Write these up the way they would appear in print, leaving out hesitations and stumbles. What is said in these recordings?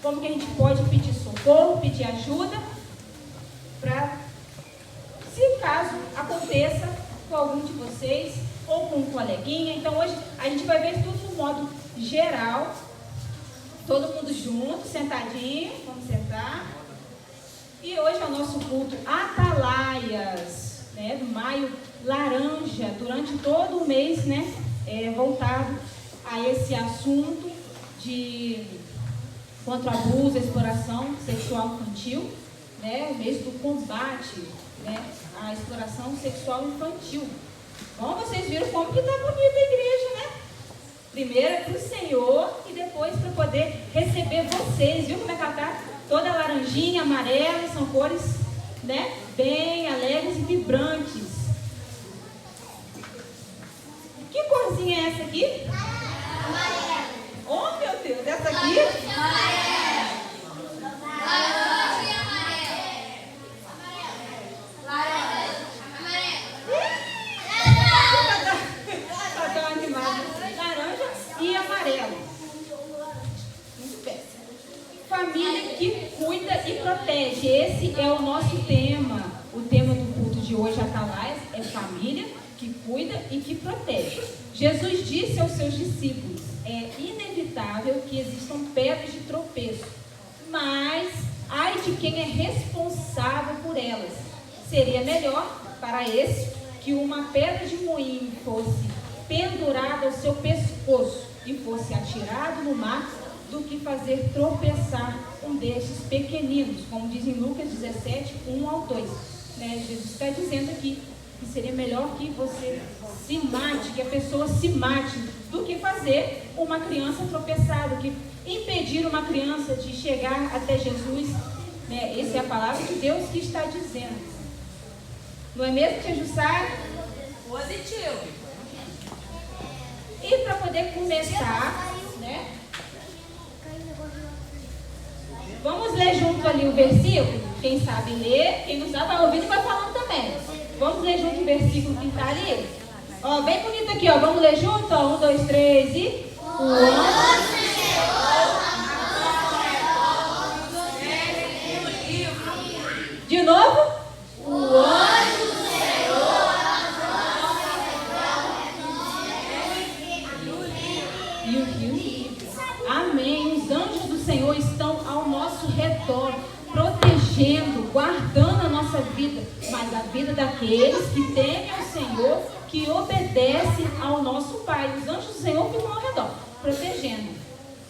como que a gente pode pedir socorro, pedir ajuda, para, se caso aconteça com algum de vocês, ou com um coleguinha. Então hoje a gente vai ver tudo no modo geral, todo mundo junto, sentadinho, vamos sentar. E hoje é o nosso culto Atalaias, né, do Maio Laranja, durante todo o mês, né, voltado a esse assunto de contra o abuso, exploração sexual infantil, né, o mês do combate, né, à exploração sexual infantil. Bom, vocês viram como que está bonita a igreja, né? Primeiro para o Senhor e depois para poder receber vocês. Viu como é que ela está? Toda laranjinha, amarela, são cores, né, bem alegres e vibrantes. Que corzinha é essa aqui? Amarela. Oh, meu Deus, essa aqui? Amarela. Laranja e amarela. Laranja. Está tão animado. Laranja e amarelo. Muito bem. Família que cuida e protege. Esse é o nosso tema. O tema do culto de hoje, Atalaias, é família que cuida e que protege. Jesus disse aos seus discípulos: é inevitável que existam pedras de tropeço, mas ai de quem é responsável por elas. Seria melhor para esse que uma pedra de moinho fosse pendurada ao seu pescoço e fosse atirado no mar, do que fazer tropeçar um destes pequeninos, como diz em Lucas 17, 1 ao 2. Né? Jesus está dizendo aqui que seria melhor que você se mate, que a pessoa se mate, do que fazer uma criança tropeçar, do que impedir uma criança de chegar até Jesus. Né? Essa é a palavra de Deus que está dizendo. Não é mesmo, tia Jussara? Positivo. E para poder começar, né? Vamos ler junto ali o versículo? Quem sabe ler, quem não sabe vai ouvindo e vai falando também. Vamos ler junto o versículo que está ali? Ó, bem bonito aqui, ó. Vamos ler junto? Ó, 1, 2, 3 e... O anjo do Senhor. De novo? O anjo do Senhor. E o rio. Amém. Os anjos do Senhor estão ao nosso redor, protegendo, guardando a nossa vida, mas a vida daqueles que temem ao Senhor, que obedecem ao nosso Pai. Os anjos do Senhor ficam ao redor, protegendo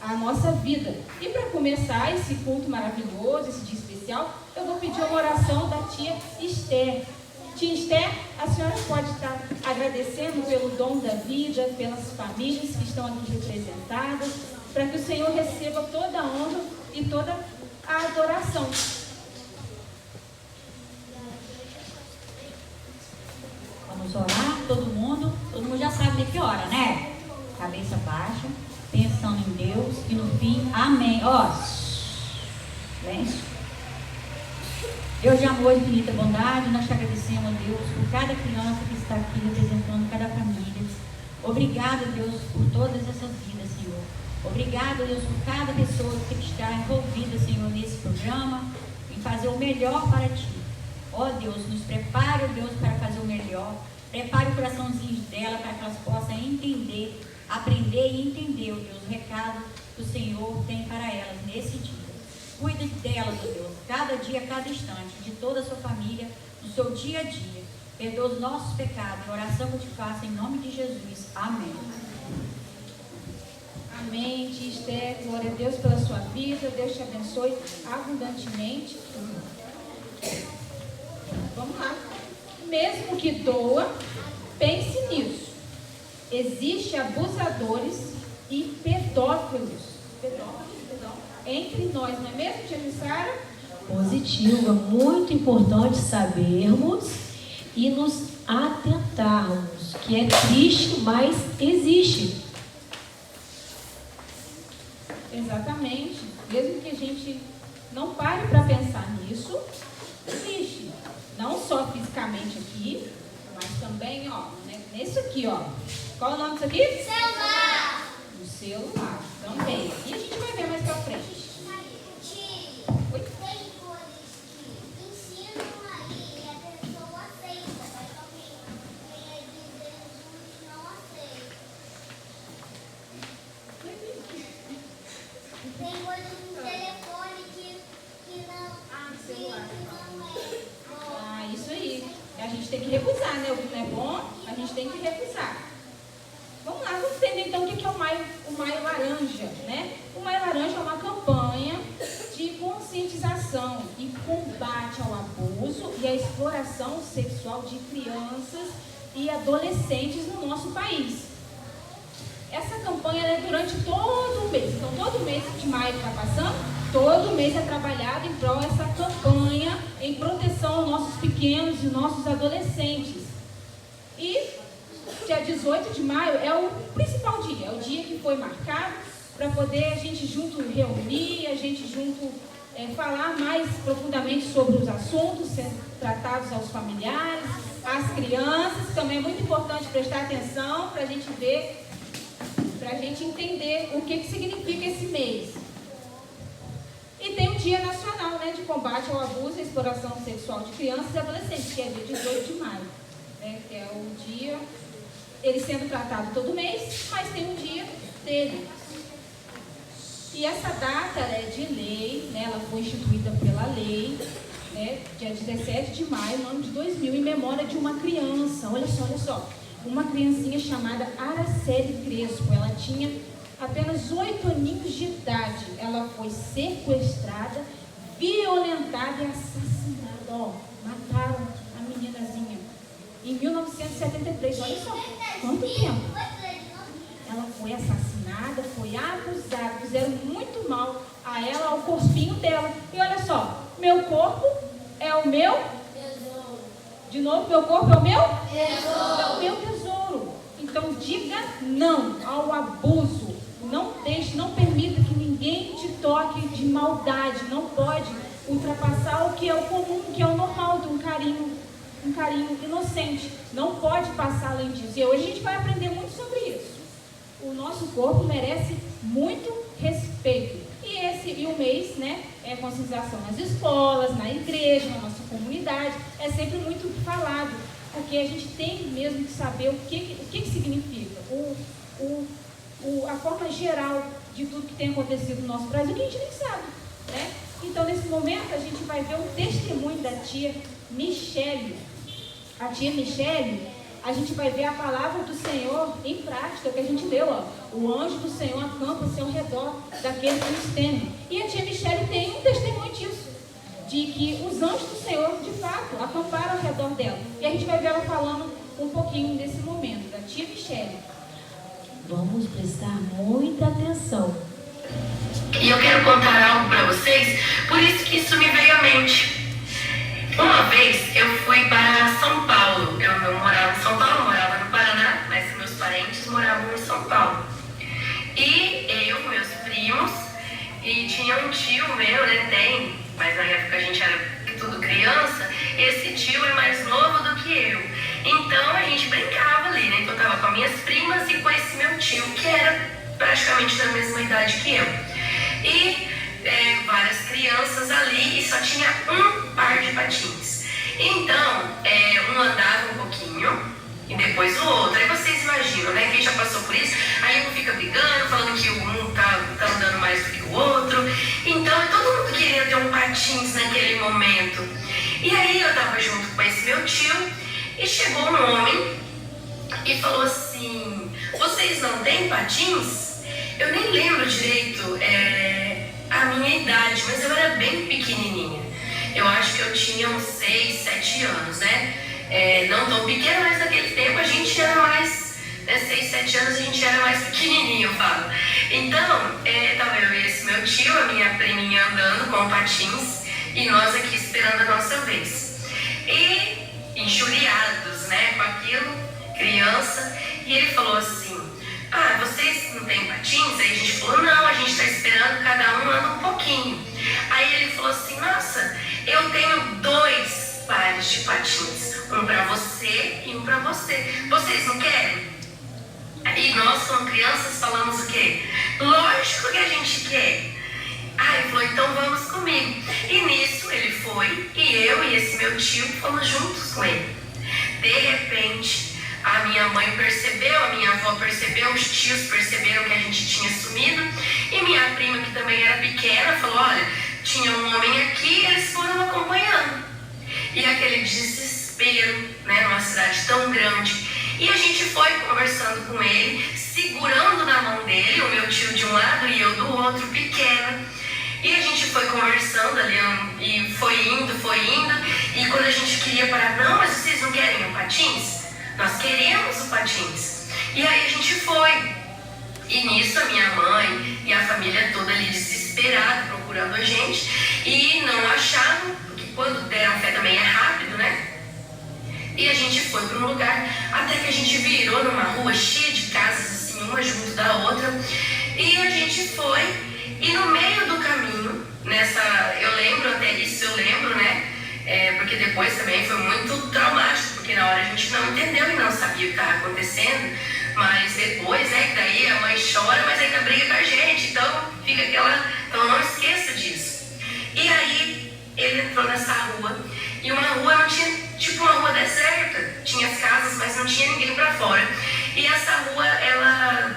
a nossa vida. E para começar esse culto maravilhoso, esse dia especial, eu vou pedir uma oração da tia Esther. Tia Esther, a senhora pode estar agradecendo pelo dom da vida, pelas famílias que estão aqui representadas, para que o Senhor receba toda a honra e toda a adoração. Vamos orar, todo mundo já sabe de que hora, né? Cabeça baixa, pensando em Deus e no fim, amém. Ó, silêncio. Deus de amor e infinita bondade, nós te agradecemos, Deus, por cada criança que está aqui representando cada família. Obrigado, Deus, por todas essas vidas, Senhor. Obrigado, Deus, por cada pessoa que está envolvida, Senhor, nesse programa, em fazer o melhor para Ti. Ó Deus, nos prepare, Deus, para fazer o melhor. Prepare o coraçãozinho dela para que elas possam entender, aprender e entender, ó Deus, o recado que o Senhor tem para elas nesse dia. Cuide delas, ó Deus, cada dia, cada instante, de toda a sua família, do seu dia a dia. Perdoa os nossos pecados. A oração que eu te faço em nome de Jesus. Amém. Amém, tia Esther, glória a Deus pela sua vida, Deus te abençoe abundantemente. Vamos lá. Mesmo que doa, pense nisso. Existem abusadores e pedófilos entre nós, não é mesmo, tia Jussara? Positivo, é muito importante sabermos e nos atentarmos, que é triste, mas existe. Exatamente. Mesmo que a gente não pare para pensar nisso, existe. Não só fisicamente aqui, mas também, ó, nesse aqui, ó. Qual é o nome disso aqui? Celular. No celular também. E a gente vai ver mais pra frente. Tem coisa no telefone que celular. não é bom. Ah, isso aí. A gente tem que recusar, né? O que não é bom, a gente tem que recusar. Vamos lá, vamos entender então o que é o Maio Laranja, né? O Maio Laranja é uma campanha de conscientização e combate ao abuso e à exploração sexual de crianças e adolescentes no nosso país. Essa campanha é durante todo o mês. Então, todo mês de maio que está passando, todo mês é trabalhado em prol dessa campanha em proteção aos nossos pequenos e nossos adolescentes. E dia 18 de maio é o principal dia, é o dia que foi marcado para poder a gente junto reunir, a gente junto falar mais profundamente sobre os assuntos sendo tratados aos familiares, às crianças. Também é muito importante prestar atenção para a gente ver, para a gente entender o que significa esse mês. E tem o Dia Nacional, né, de Combate ao Abuso e Exploração Sexual de Crianças e Adolescentes, que é dia 18 de maio, né, que é o dia, ele sendo tratado todo mês, mas tem um dia dele. E essa data é de lei, né, ela foi instituída pela lei, né, dia 17 de maio, no ano de 2000, em memória de uma criança. Olha só, uma criancinha chamada Araceli Crespo. Ela tinha apenas 8 aninhos de idade. Ela foi sequestrada, violentada e assassinada. Mataram a meninazinha em 1973. Olha só, quanto tempo. Ela foi assassinada, foi abusada, fizeram muito mal a ela, ao corpinho dela. E olha só, meu corpo é o meu tesouro. De novo, meu corpo é o meu tesouro. É o meu tesouro. Então diga não ao abuso. Não deixe, não permita que ninguém te toque de maldade. Não pode ultrapassar o que é o comum, o que é o normal de um carinho inocente. Não pode passar além disso. E hoje a gente vai aprender muito sobre isso. O nosso corpo merece muito respeito. E o mês, né, é conscientização nas escolas, na igreja, na nossa comunidade. É sempre muito falado, porque a gente tem mesmo que saber o que significa. A forma geral de tudo que tem acontecido no nosso Brasil, que a gente nem sabe, né? Então, nesse momento, a gente vai ver o testemunho da tia Michele. A tia Michele, a gente vai ver a palavra do Senhor em prática, que a gente leu, ó. O anjo do Senhor acampa-se ao redor daqueles que nos temem. E a tia Michele tem um testemunho disso, de que os anjos do Senhor, de fato, acamparam ao redor dela. E a gente vai ver ela falando um pouquinho desse momento, da tia Michele. Vamos prestar muita atenção. E eu quero contar algo para vocês, por isso que isso me veio à mente. Uma vez eu fui para São Paulo. Eu morava em São Paulo, morava no Paraná, mas meus parentes moravam em São Paulo. E eu, meus primos, e tinha um tio meu, né, tem, mas na época a gente era tudo criança, esse tio é mais novo do que eu. Então a gente brincava ali, né? Então eu tava com as minhas primas e com esse meu tio, que era praticamente da mesma idade que eu. E várias crianças ali e só tinha um par de patins. Então, um andava um pouquinho e depois o outro. Aí vocês imaginam, né? Quem já passou por isso, aí um fica brigando, falando que um tá andando mais do que o outro. Então, todo mundo queria ter um patins naquele momento. E aí eu tava junto com esse meu tio e chegou um homem e falou assim: vocês não têm patins? Eu nem lembro direito a minha idade, mas eu era bem pequenininha. Eu acho que eu tinha uns 6, 7 anos, né? Não tão pequena, mas naquele tempo a gente era mais, né, 6, 7 anos a gente era mais pequenininho, eu falo. Então, tava eu e esse meu tio, a minha priminha andando com patins e nós aqui esperando a nossa vez. E injuriados, né, com aquilo, criança, e ele falou assim: ah, vocês não têm patins? Aí a gente falou: não, a gente está esperando, cada um anda um pouquinho. Aí ele falou assim: nossa, eu tenho 2 pares de patins, um para você e um para você. Vocês não querem? E nós, como crianças, falamos o quê? Lógico que a gente quer. Aí ele falou: então vamos comigo. E nisso ele foi, e eu e esse meu tio fomos juntos com ele. De repente, A minha mãe percebeu, a minha avó percebeu, os tios perceberam que a gente tinha sumido. E minha prima, que também era pequena, falou, olha, tinha um homem aqui e eles foram acompanhando. E aquele desespero, né, numa cidade tão grande. E a gente foi conversando com ele, segurando na mão dele, o meu tio de um lado e eu do outro, pequena. E a gente foi conversando ali, e foi indo. E quando a gente queria parar, não, mas vocês não querem o Patins? Nós queremos o Patins. E aí a gente foi. E nisso a minha mãe e a família toda ali desesperada, procurando a gente. E não achavam, porque quando deram fé também é rápido, né? E a gente foi para um lugar, até que a gente virou numa rua cheia de casas, assim, uma junto da outra. E a gente foi, e no meio do caminho, eu lembro até isso, né? Porque depois também foi muito traumático, porque na hora a gente não entendeu e não sabia o que estava acontecendo. Mas depois, né, que daí a mãe chora, mas ainda briga com a gente. Então fica aquela... Então não esqueça disso. E aí ele entrou nessa rua, e uma rua não tinha, tipo uma rua deserta, tinha as casas, mas não tinha ninguém pra fora. E essa rua, ela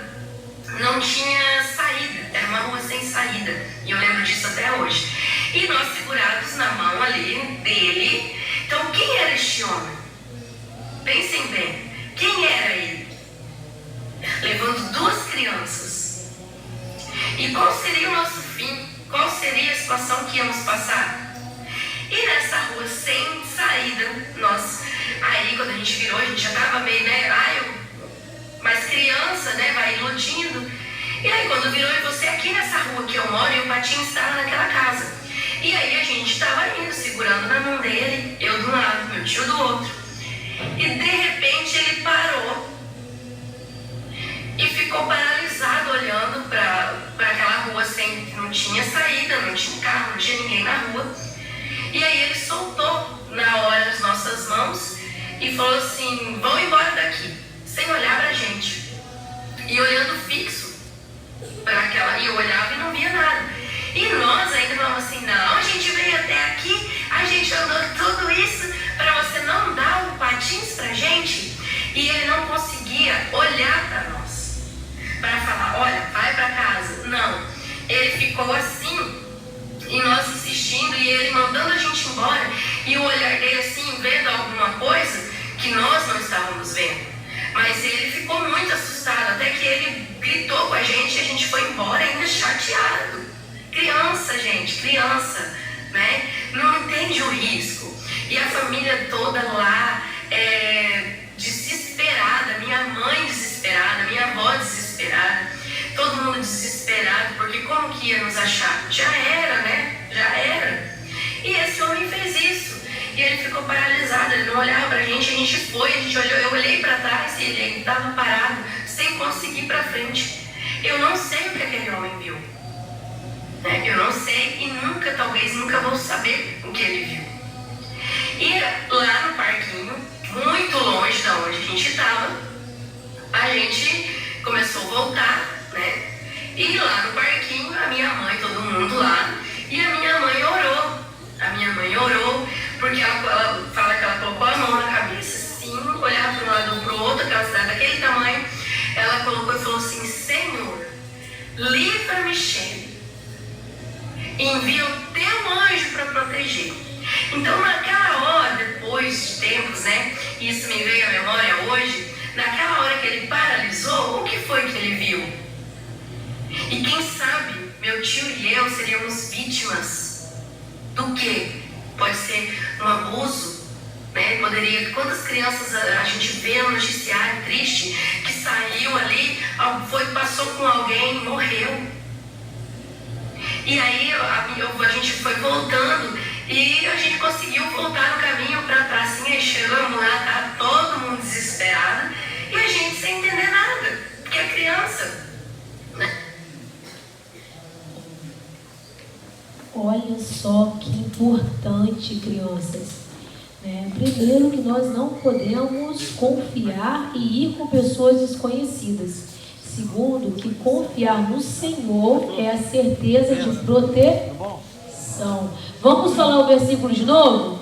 não tinha saída, era uma rua sem saída, e eu lembro disso até hoje. E nós segurados na mão ali dele. Então quem era este homem? Pensem bem, quem era ele? Levando 2 crianças. E qual seria o nosso fim? Qual seria a situação que íamos passar? E nessa rua sem saída, aí quando a gente virou, a gente já tava meio, né, mas criança, né, vai iludindo. E aí quando virou, e você aqui nessa rua que eu moro, e o Patins estava naquela casa. E aí a gente estava indo, segurando na mão dele, eu de um lado, meu tio do outro. E de repente ele parou e ficou paralisado, olhando para aquela rua sem, não tinha saída, não tinha carro, não tinha ninguém na rua. E aí ele soltou na hora as nossas mãos e falou assim, vão embora daqui, sem olhar pra gente. E olhando fixo para aquela, e eu olhava e não via nada. E nós ainda falamos assim, não, a gente veio até aqui, a gente andou tudo isso para você não dar o Patins pra gente. E ele não conseguia olhar para nós, para falar, olha, vai para casa. Não, ele ficou assim, e nós insistindo, e ele mandando a gente embora, e o olhar dele assim, vendo alguma coisa que nós não estávamos vendo. Mas ele ficou muito assustado, até que ele gritou com a gente foi embora ainda chateado. Criança, gente, criança, né? Não entende o risco. E a família toda lá, desesperada, minha mãe desesperada, minha avó desesperada, todo mundo desesperado, porque como que ia nos achar? Já era, né? Já era. E esse homem fez isso. E ele ficou paralisado, ele não olhava pra gente, a gente foi, eu olhei pra trás e ele estava parado, sem conseguir ir pra frente. Eu não sei o que aquele homem viu. Né? Eu não sei e talvez nunca vou saber o que ele viu. E lá no parquinho, muito longe de onde a gente estava, a gente começou a voltar, né? E lá no parquinho, a minha mãe, todo mundo lá, e a minha mãe orou. A minha mãe orou, porque ela fala que ela colocou a mão na cabeça, assim, olhava para um lado ou para o outro, aquela cidade daquele tamanho, ela colocou e falou assim, Senhor, livra Michele, envia o teu anjo para proteger. Então naquela hora, depois de tempos, né, e isso me veio à memória hoje, naquela hora que ele paralisou, o que foi que ele viu? E quem sabe, meu tio e eu seríamos vítimas do quê? Pode ser um abuso, né? Quantas crianças a gente vê no noticiário triste, que saiu ali, passou com alguém, morreu. E aí a gente foi voltando e a gente conseguiu voltar no caminho para a pracinha e chegamos lá, tá todo mundo desesperado e a gente sem entender nada, porque é criança, né? Olha só que importante, crianças. Primeiro, que nós não podemos confiar e ir com pessoas desconhecidas. Segundo, que confiar no Senhor é a certeza de proteção. Vamos falar o versículo de novo?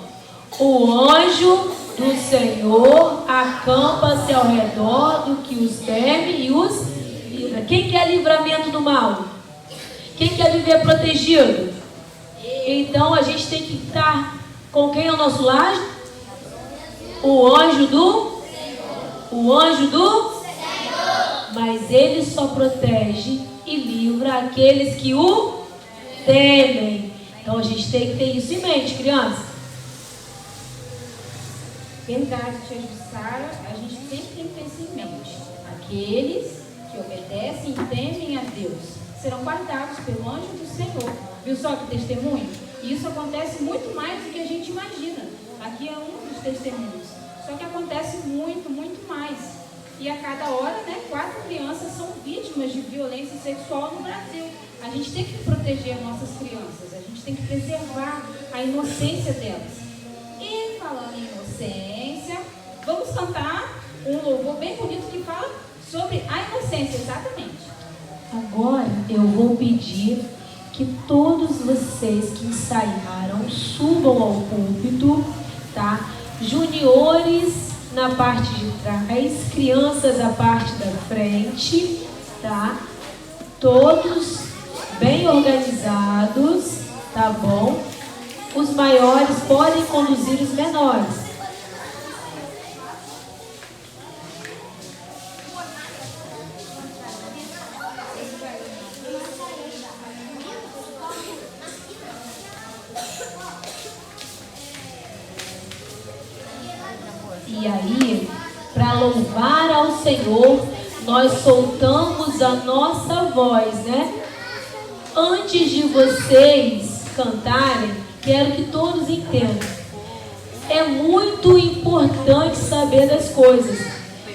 O anjo do Senhor acampa-se ao redor do que os teme e os livra. Quem quer livramento do mal? Quem quer viver protegido? Então a gente tem que estar com quem ao nosso lado? O anjo do Senhor. Mas ele só protege e livra aqueles que o temem. Então a gente tem que ter isso em mente, criança. Verdade, tia Jussara, a gente sempre tem que ter isso em mente. Aqueles que obedecem e temem a Deus serão guardados pelo anjo do Senhor. Viu só que testemunho? E isso acontece muito mais do que a gente imagina. Aqui é um dos testemunhos. Só que acontece muito, muito mais. E a cada hora, 4 crianças são vítimas de violência sexual no Brasil. A gente tem que proteger nossas crianças. A gente tem que preservar a inocência delas. E falando em inocência, vamos cantar um louvor bem bonito que fala sobre a inocência, exatamente. Agora eu vou pedir que todos vocês que ensaiaram subam ao púlpito, tá? Juniores na parte de trás, crianças na parte da frente, tá? Todos bem organizados, tá bom? Os maiores podem conduzir os menores. E aí, para louvar ao Senhor, nós soltamos a nossa voz, né? Antes de vocês cantarem, quero que todos entendam. É muito importante saber das coisas.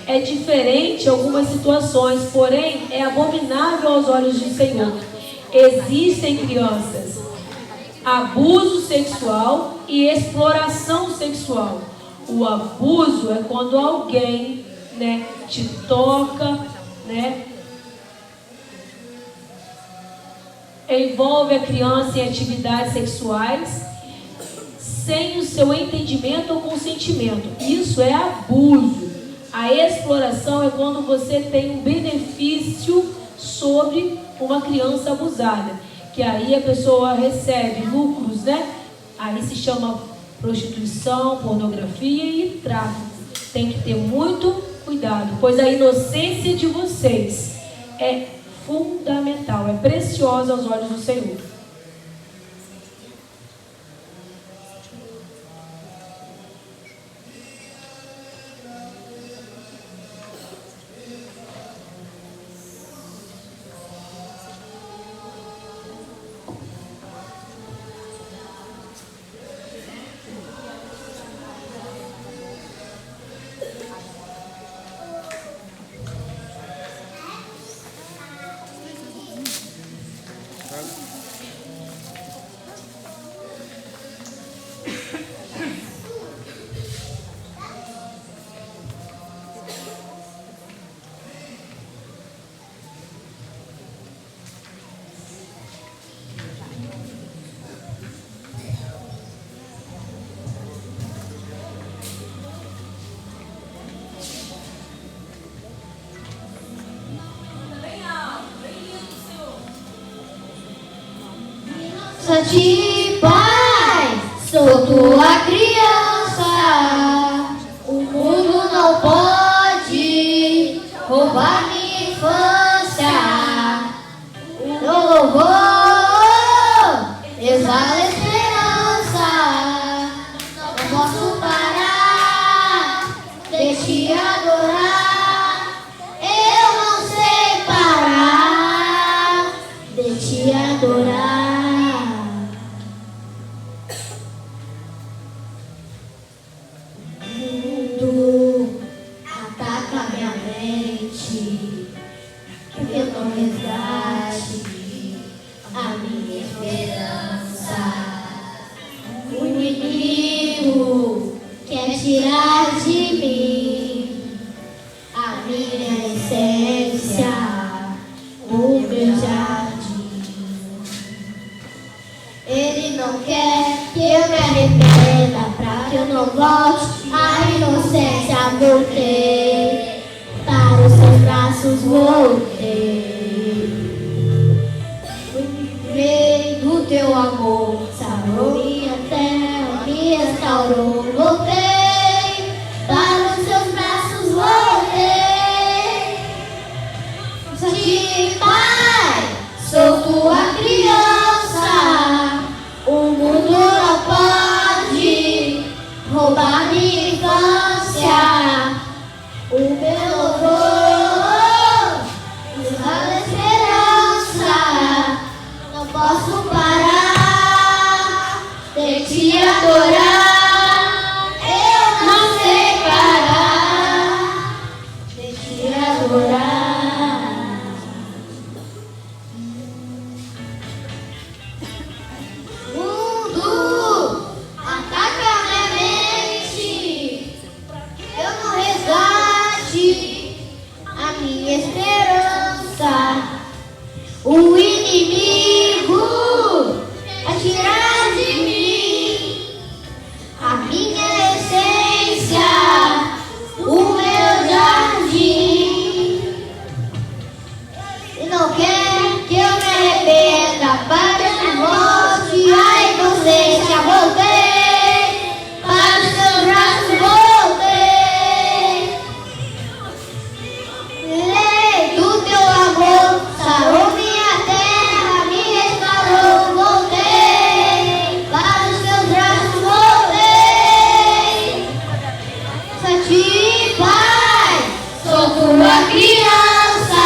É diferente em algumas situações, porém é abominável aos olhos do Senhor. Existem, crianças, abuso sexual e exploração sexual. O abuso é quando alguém, te toca, envolve a criança em atividades sexuais sem o seu entendimento ou consentimento. Isso é abuso. A exploração é quando você tem um benefício sobre uma criança abusada, que aí a pessoa recebe lucros, Aí se chama prostituição, pornografia e tráfico. Tem que ter muito cuidado, pois a inocência de vocês é fundamental, é preciosa aos olhos do Senhor. De paz, sou tua criança. O mundo não pode roubar minha infância. O louvor exala a esperança. Não posso parar de te adorar. Eu não sei parar de te adorar. Tirar de mim a minha essência, o meu jardim. Ele não quer que eu me arrependa, pra que eu não volte a inocência voltei, para os seus braços voltei. Veio do teu amor, sarou minha terra, me restaurou. Voltei, para os seus braços voltei. Santinho Pai, sou tua criança, o mundo não pode roubar minha infância. O meu louvor, a esperança, não posso parar de te adorar. Eu não sei parar de te adorar. Mundo ataca minha mente, eu não resgate a minha esperança. O inimigo vai tirar de mim a minha essência, o meu jardim. E não quer que eu me arrependa, para que volte a inocência. Voltei, para os seus braços voltei. Lei do teu amor, sarou minha terra, me restaurou. Voltei, para os seus braços voltei. Santinho Pai, sou tua criança,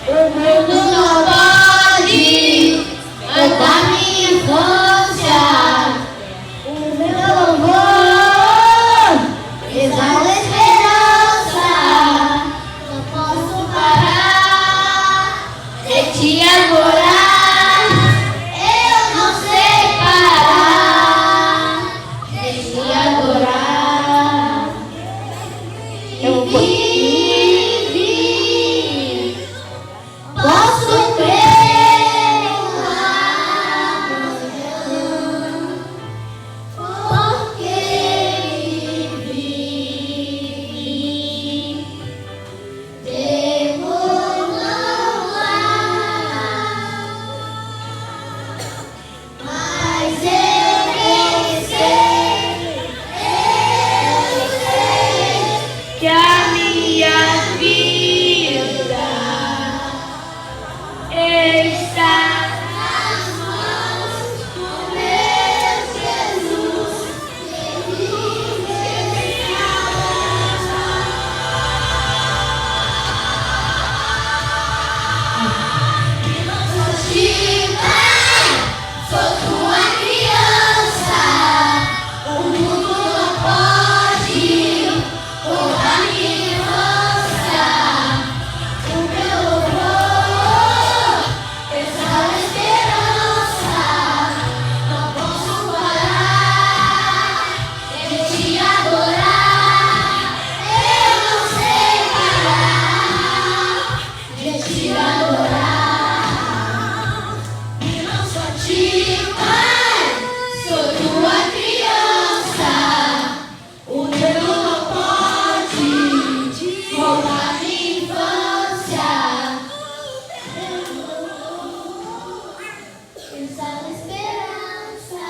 o mundo não pode roubar minha infância. O meu louvor exala a esperança, não posso parar de te adorar. Eu não sei parar de te adorar. Eu vive, posso crer no amanhã, porque vive. Temor não há, mas eu sei que a minha vida está nas mãos do meu Jesus. Ele me abraça. Santinho Pai, sou tua criança, o mundo não pode roubar minha infância. O meu louvor exala a esperança, não posso parar de te adorar. Eu não sei parar de te adorar. Santinho Pai, sou tua criança, o mundo não pode roubar minha infância. Exala a esperança.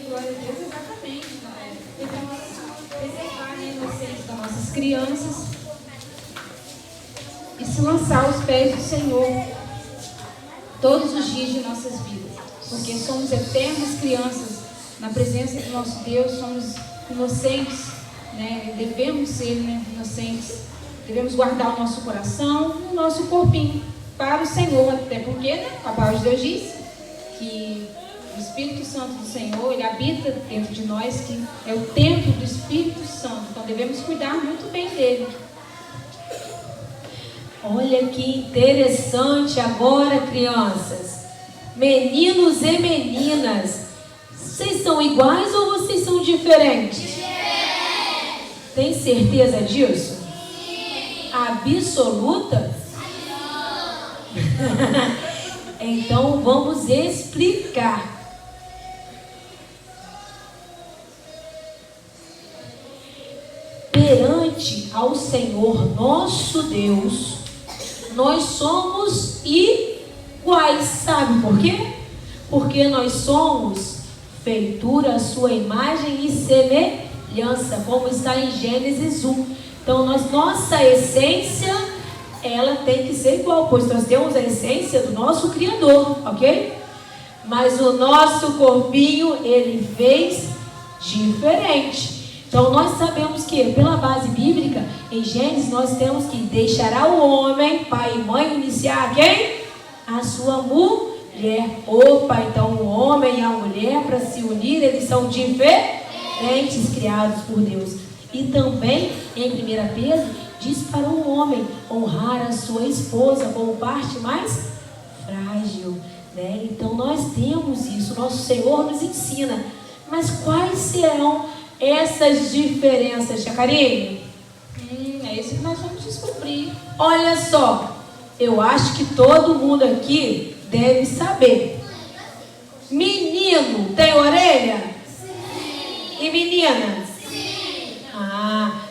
Glória a Deus, exatamente. Devemos preservar a inocência das nossas crianças e se lançar aos pés do Senhor todos os dias de nossas vidas, porque somos eternas crianças na presença do nosso Deus, somos inocentes, né? Devemos ser, né, inocentes, devemos guardar o nosso coração e o nosso corpinho, para o Senhor, até porque, né, a palavra de Deus diz que o Espírito Santo do Senhor, ele habita dentro de nós, que é o templo do Espírito Santo, então devemos cuidar muito bem dele. Olha que interessante agora, crianças. Meninos e meninas, vocês são iguais ou vocês são diferentes? Tem certeza disso? Sim. Absoluta? Então vamos explicar. Perante ao Senhor nosso Deus, nós somos iguais. Sabe por quê? Porque nós somos feitura à sua imagem e semelhança, como está em Gênesis 1. Então, nossa essência, ela tem que ser igual, pois nós temos a essência do nosso Criador, ok? Mas o nosso corpinho, ele fez diferente. Então, nós sabemos que, pela base bíblica, em Gênesis, nós temos que deixará o homem, pai e mãe, iniciar quem? A sua mulher. Opa, então o homem e a mulher, para se unir, eles são diferentes, criados por Deus. E também, em 1 Pedro, diz para o homem honrar a sua esposa como parte mais frágil, né? Então, nós temos isso, nosso Senhor nos ensina. Mas quais serão essas diferenças, Chacarinho? É isso que nós vamos descobrir. Olha só, eu acho que todo mundo aqui deve saber. Menino tem orelha? Sim. E menina? Sim.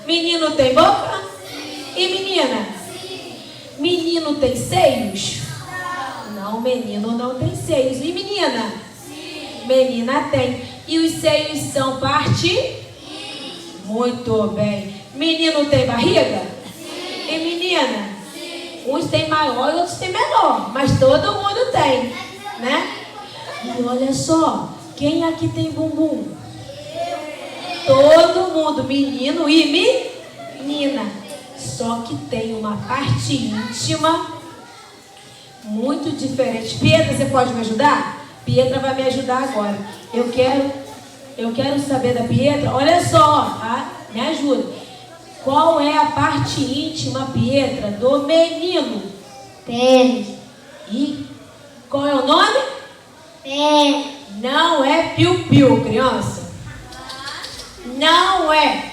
Menino tem boca? Sim. E menina? Sim. Menino tem seios? Não, menino não tem seios. E menina? Sim. Menina tem. E os seios são parte? Muito bem. Menino tem barriga? Sim. E menina? Sim. Uns tem maior e outros tem menor, mas todo mundo tem, né? E olha só, quem aqui tem bumbum? Todo mundo, menino e menina. Só que tem uma parte íntima muito diferente. Pietra, você pode me ajudar? Pietra vai me ajudar agora. Eu quero saber da Pietra. Olha só, tá? Me ajuda. Qual é a parte íntima, Pietra, do menino? Pênis. E qual é o nome? Pé. Não é piu-piu, criança. Não é.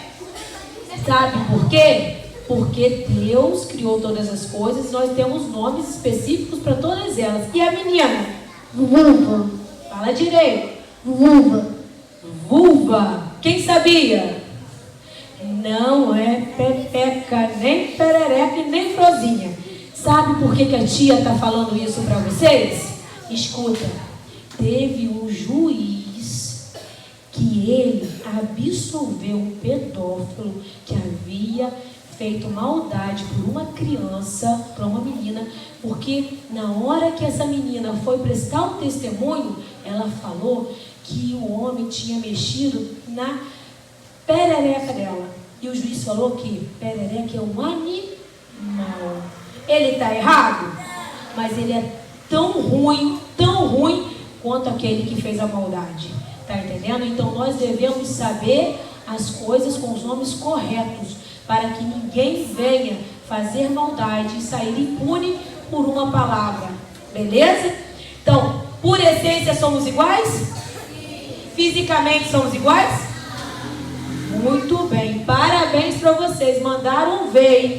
Sabe por quê? Porque Deus criou todas as coisas e nós temos nomes específicos para todas elas. E a menina? Vulva. Fala direito. Vulva. Vulva. Quem sabia? Não é pepeca, nem perereca e nem frozinha. Sabe por que a tia está falando isso para vocês? Escuta. Teve um juiz que ele absolveu um pedófilo que havia feito maldade por uma criança, para uma menina, porque na hora que essa menina foi prestar um testemunho, ela falou que o homem tinha mexido na perereca dela. E o juiz falou que perereca é um animal. Ele está errado, mas ele é tão ruim quanto aquele que fez a maldade. Tá entendendo? Então nós devemos saber as coisas com os nomes corretos, para que ninguém venha fazer maldade e sair impune por uma palavra. Beleza? Então, por essência somos iguais? Fisicamente somos iguais? Muito bem. Parabéns para vocês. Mandaram ver, hein?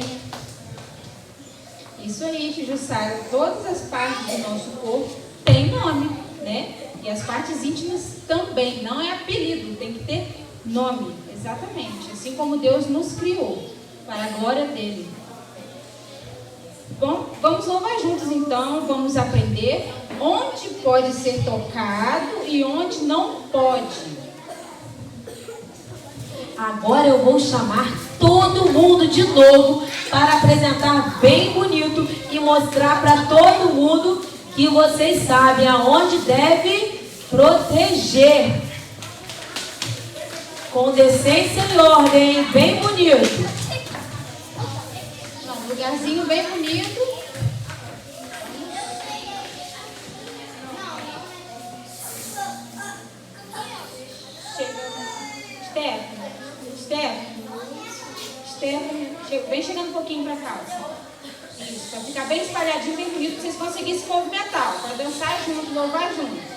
Isso aí, Jussara. Todas as partes do nosso corpo têm nome, né? E as partes íntimas também. Não é apelido, tem que ter nome. Exatamente. Assim como Deus nos criou, para a glória dele. Bom, vamos louvar juntos então. Vamos aprender onde pode ser tocado e onde não pode. Agora eu vou chamar todo mundo de novo para apresentar bem bonito e mostrar para todo mundo que vocês sabem aonde deve proteger. Com decência e ordem, bem bonito. Um lugarzinho bem bonito. bem chegando um pouquinho para cá. Assim. Isso, para ficar bem espalhadinho, bem bonito, para vocês conseguirem se movimentar, para dançar junto, louvar junto.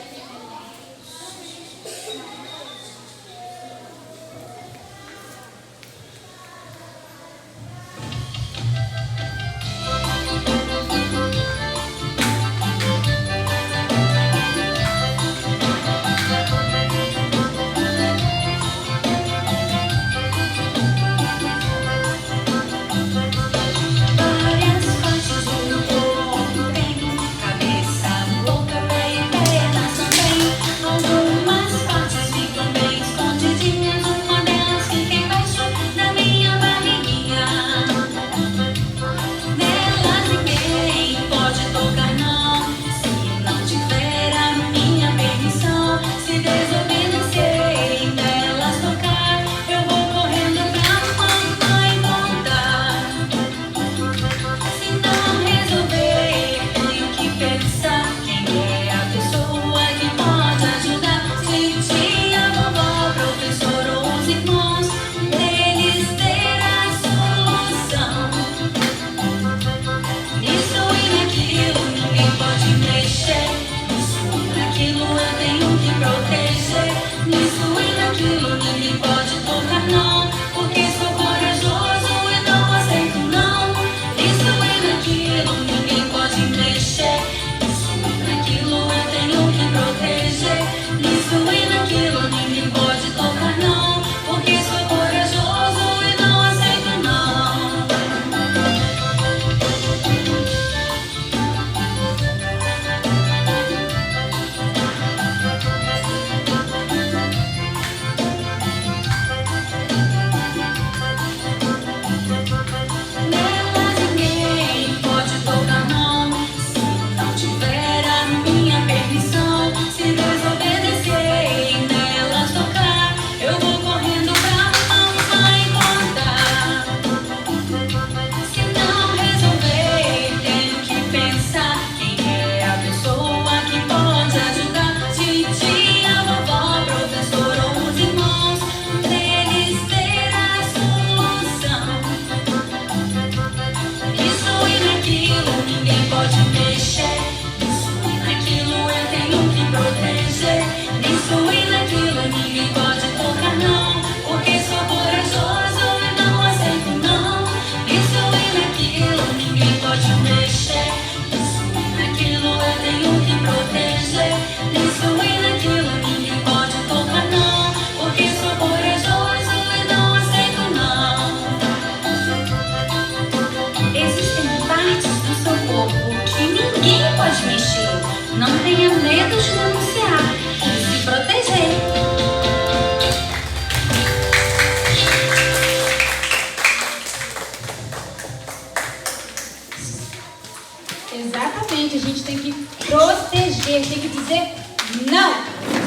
Exatamente, a gente tem que proteger, tem que dizer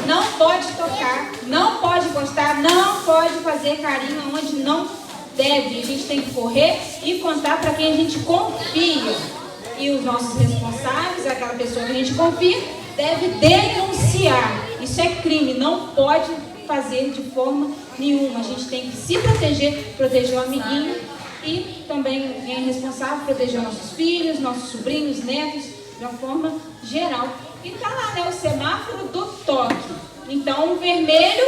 não pode tocar, não pode encostar, não pode fazer carinho onde não deve. A gente tem que correr e contar para quem a gente confia. E os nossos responsáveis, aquela pessoa que a gente confia, deve denunciar. Isso é crime, não pode fazer de forma nenhuma. A gente tem que se proteger, proteger o amiguinho e também quem é responsável, proteger nossos filhos, nossos sobrinhos, netos, de uma forma geral. E tá lá, né, o semáforo do toque. Então, o vermelho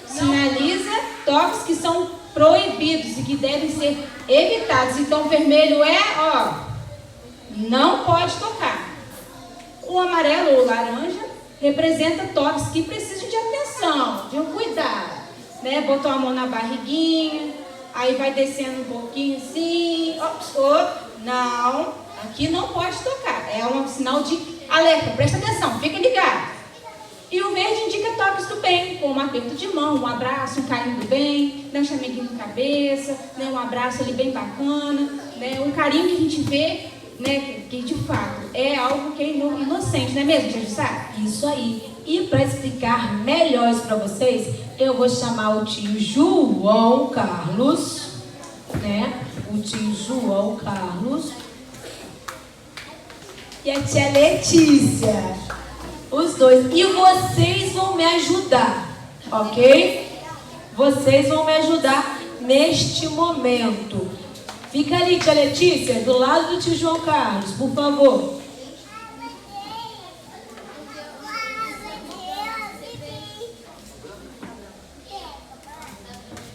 sinaliza toques que são proibidos e que devem ser evitados. Então, o vermelho é, não pode tocar. O amarelo ou laranja representa toques que precisam de atenção, de um cuidado, né? Botou a mão na barriguinha, aí vai descendo um pouquinho assim, não, aqui não pode tocar, é um sinal de alerta, presta atenção, fica ligado. E o verde indica toques do bem, como um aperto de mão, um abraço, um carinho do bem, né, um chameguinho na cabeça, né, um abraço ali bem bacana, né, um carinho que a gente vê, né, que de fato é algo que é inocente, não é mesmo, Tia Jussara? Isso aí. E para explicar melhor isso para vocês, eu vou chamar o tio João Carlos, né? O tio João Carlos e a tia Letícia. Os dois. E vocês vão me ajudar, ok? Vocês vão me ajudar neste momento. Fica ali, tia Letícia, do lado do tio João Carlos, por favor.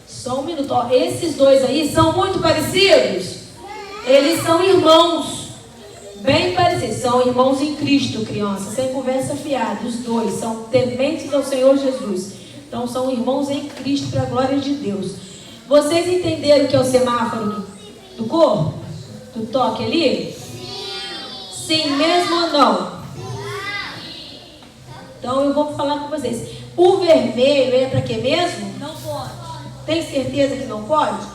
Só um minuto. Ó, esses dois aí são muito parecidos? Eles são irmãos. Bem parecidos. São irmãos em Cristo, criança. Sem conversa fiada. Os dois são tementes ao Senhor Jesus. Então são irmãos em Cristo para a glória de Deus. Vocês entenderam o que é o semáforo do corpo? Do toque ali? Sim mesmo ou não? Então eu vou falar com vocês. O vermelho é para quê mesmo? Não pode. Tem certeza que não pode?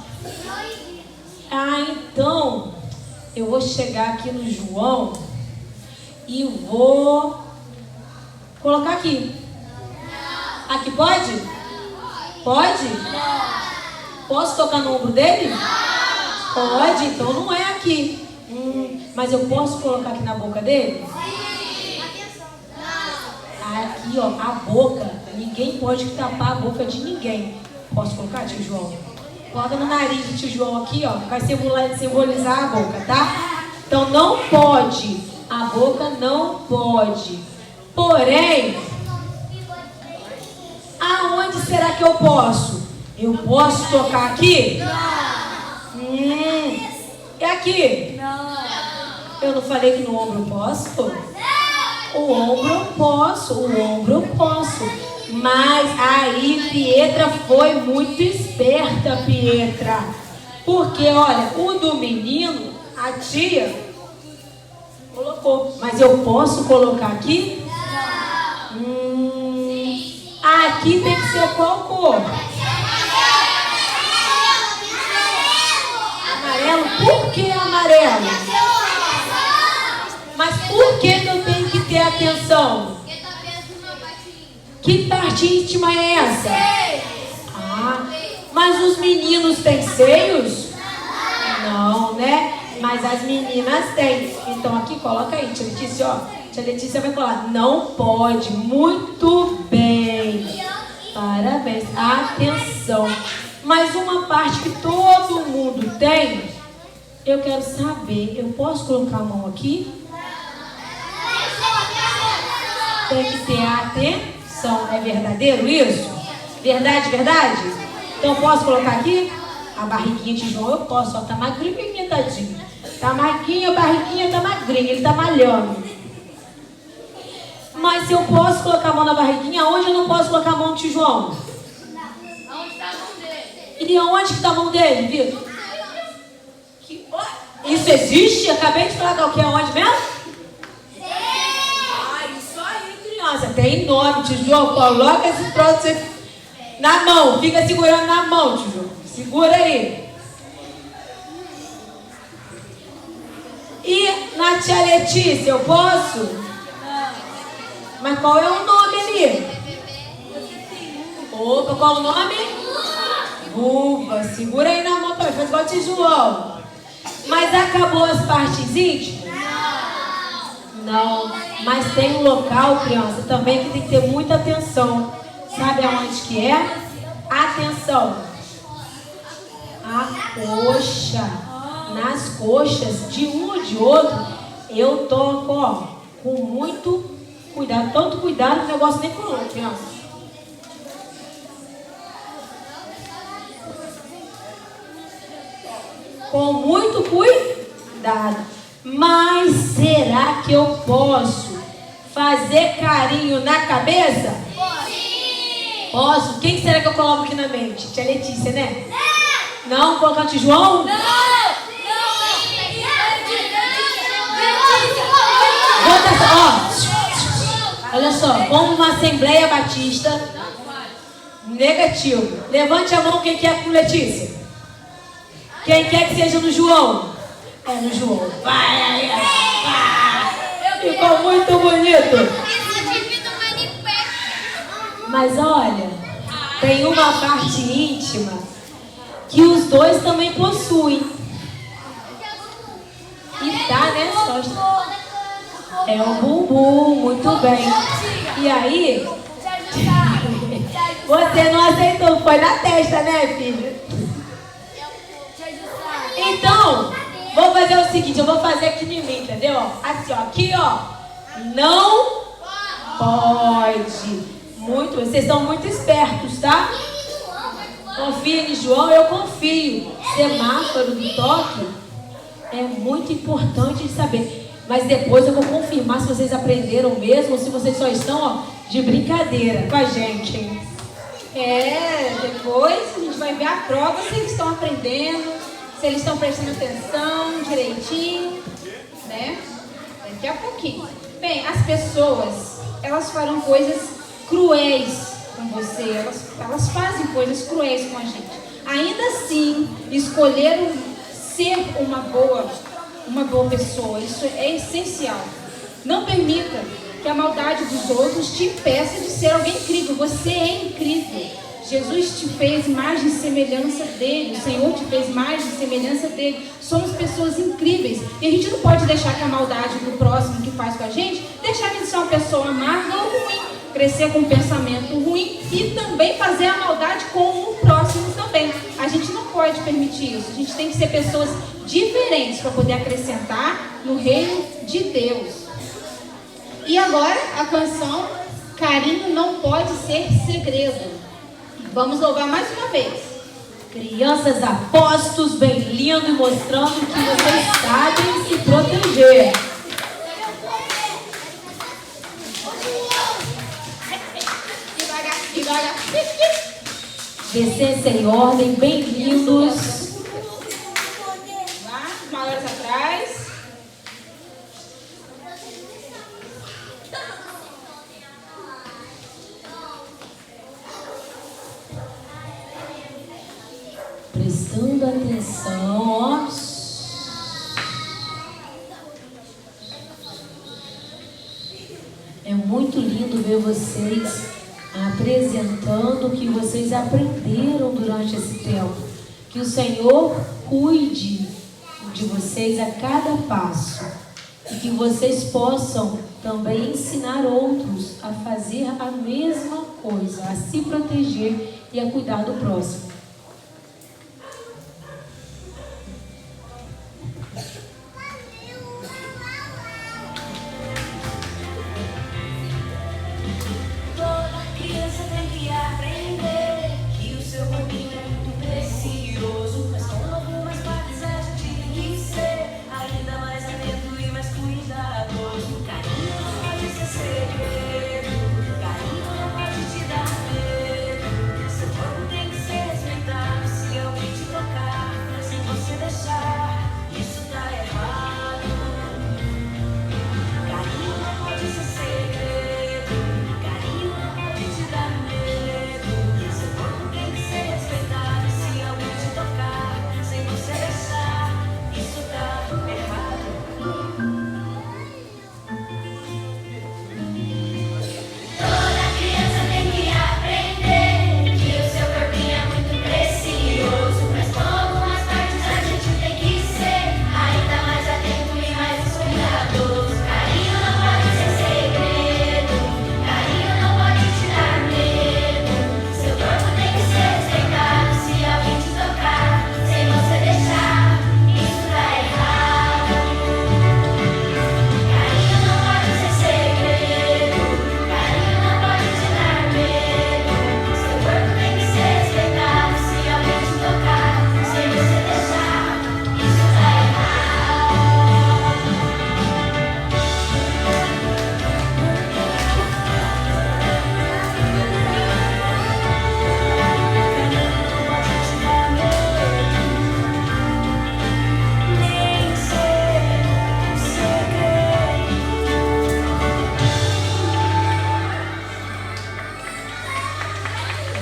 Ah, então eu vou chegar aqui no João e vou colocar aqui. Aqui pode? Pode? Posso tocar no ombro dele? Pode, então não é aqui. Mas eu posso colocar aqui na boca dele? Aqui, ó, a boca. Ninguém pode tapar a boca de ninguém. Posso colocar, tio João? Coloca no nariz do tio João aqui, ó. Vai simbolizar a boca, tá? Então não pode. A boca não pode. Porém, aonde será que eu posso? Eu posso tocar aqui? É aqui? Não. Eu não falei que no ombro eu posso? O ombro eu posso. O ombro eu posso. Mas aí Pietra foi muito esperta, Pietra. Porque, olha, o do menino, a tia colocou. Mas eu posso colocar aqui? Aqui tem que ser qual cor? Amarelo? Por que amarelo? Mas por que eu tenho que ter atenção? Que parte íntima é essa? Mas os meninos têm seios? Não, né? Mas as meninas têm. Então aqui, coloca aí, tia Letícia, ó. Tia Letícia vai falar, não pode. Muito bem. Parabéns. Atenção. Mas uma parte que todo mundo tem, eu quero saber. Eu posso colocar a mão aqui? Tem que ter atenção. É verdadeiro isso? Verdade, verdade? Então posso colocar aqui? A barriguinha de João eu posso, ó, tá magrinho, tadinho. Tá magrinho, a barriguinha tá magrinha, ele tá malhando. Mas se eu posso colocar a mão na barriguinha, aonde eu não posso colocar a mão de João? Aonde tá a mão dele? E aonde que tá a mão dele, Vitor? Isso existe? Acabei de falar que é onde mesmo? Tem nome, tio João. Coloca esse troço na mão. Fica segurando na mão, tio João. Segura aí. E na tia Letícia, eu posso? Mas qual é o nome ali? Opa, qual o nome? Vulva. Segura aí na mão também. Faz igual o tio João. Mas acabou as partes íntimas? Não. Mas tem um local, criança, também que tem que ter muita atenção. Sabe aonde que é? Atenção. A coxa. Nas coxas de um ou de outro, eu toco, ó, com muito cuidado. Tanto cuidado que o negócio nem colou, criança. Com muito cuidado. Mas será que eu posso fazer carinho na cabeça? Posso? Quem será que eu coloco aqui na mente? Tia Letícia, né? Não! Não? Colocar o tio João? Não! Ó, olha só, como uma Assembleia Batista, negativo. Levante a mão quem quer com Letícia. Quem quer que seja no João? É no João. Vai. Ficou muito bonito. Mas olha, tem uma parte íntima que os dois também possuem. E tá, né? É o bumbum, muito bem. E aí, você não aceitou, foi na testa, né, filho? Então, vou fazer o seguinte, eu vou fazer aqui em mim, entendeu? Assim, ó, aqui, ó. Não pode. Muito, vocês são muito espertos, tá? Confia em João, eu confio. Semáforo do toque é muito importante de saber. Mas depois eu vou confirmar se vocês aprenderam mesmo ou se vocês só estão, ó, de brincadeira com a gente, hein? Depois a gente vai ver a prova se eles estão aprendendo, se eles estão prestando atenção direitinho, né? Daqui a pouquinho. Bem, as pessoas, elas farão coisas cruéis com você, elas fazem coisas cruéis com a gente. Ainda assim, escolheram ser uma boa pessoa, isso é essencial. Não permita que a maldade dos outros te impeça de ser alguém incrível. Você é incrível. Jesus te fez imagem e semelhança dele. O Senhor te fez imagem e semelhança dele. Somos pessoas incríveis. E a gente não pode deixar que a maldade do próximo que faz com a gente, deixar a gente ser uma pessoa amarga ou ruim, crescer com um pensamento ruim e também fazer a maldade com o próximo também. A gente não pode permitir isso. A gente tem que ser pessoas diferentes para poder acrescentar no reino de Deus. E agora a canção Carinho Não Pode Ser Segredo. Vamos louvar mais uma vez. Crianças apostos, bem lindo e mostrando que vocês sabem se proteger. Devagar. Decência e ordem, bem lindos. Vá, maiores atrás. Prestando atenção, ó. É muito lindo ver vocês apresentando o que vocês aprenderam durante esse tempo. Que o Senhor cuide de vocês a cada passo. E que vocês possam também ensinar outros a fazer a mesma coisa, a se proteger e a cuidar do próximo.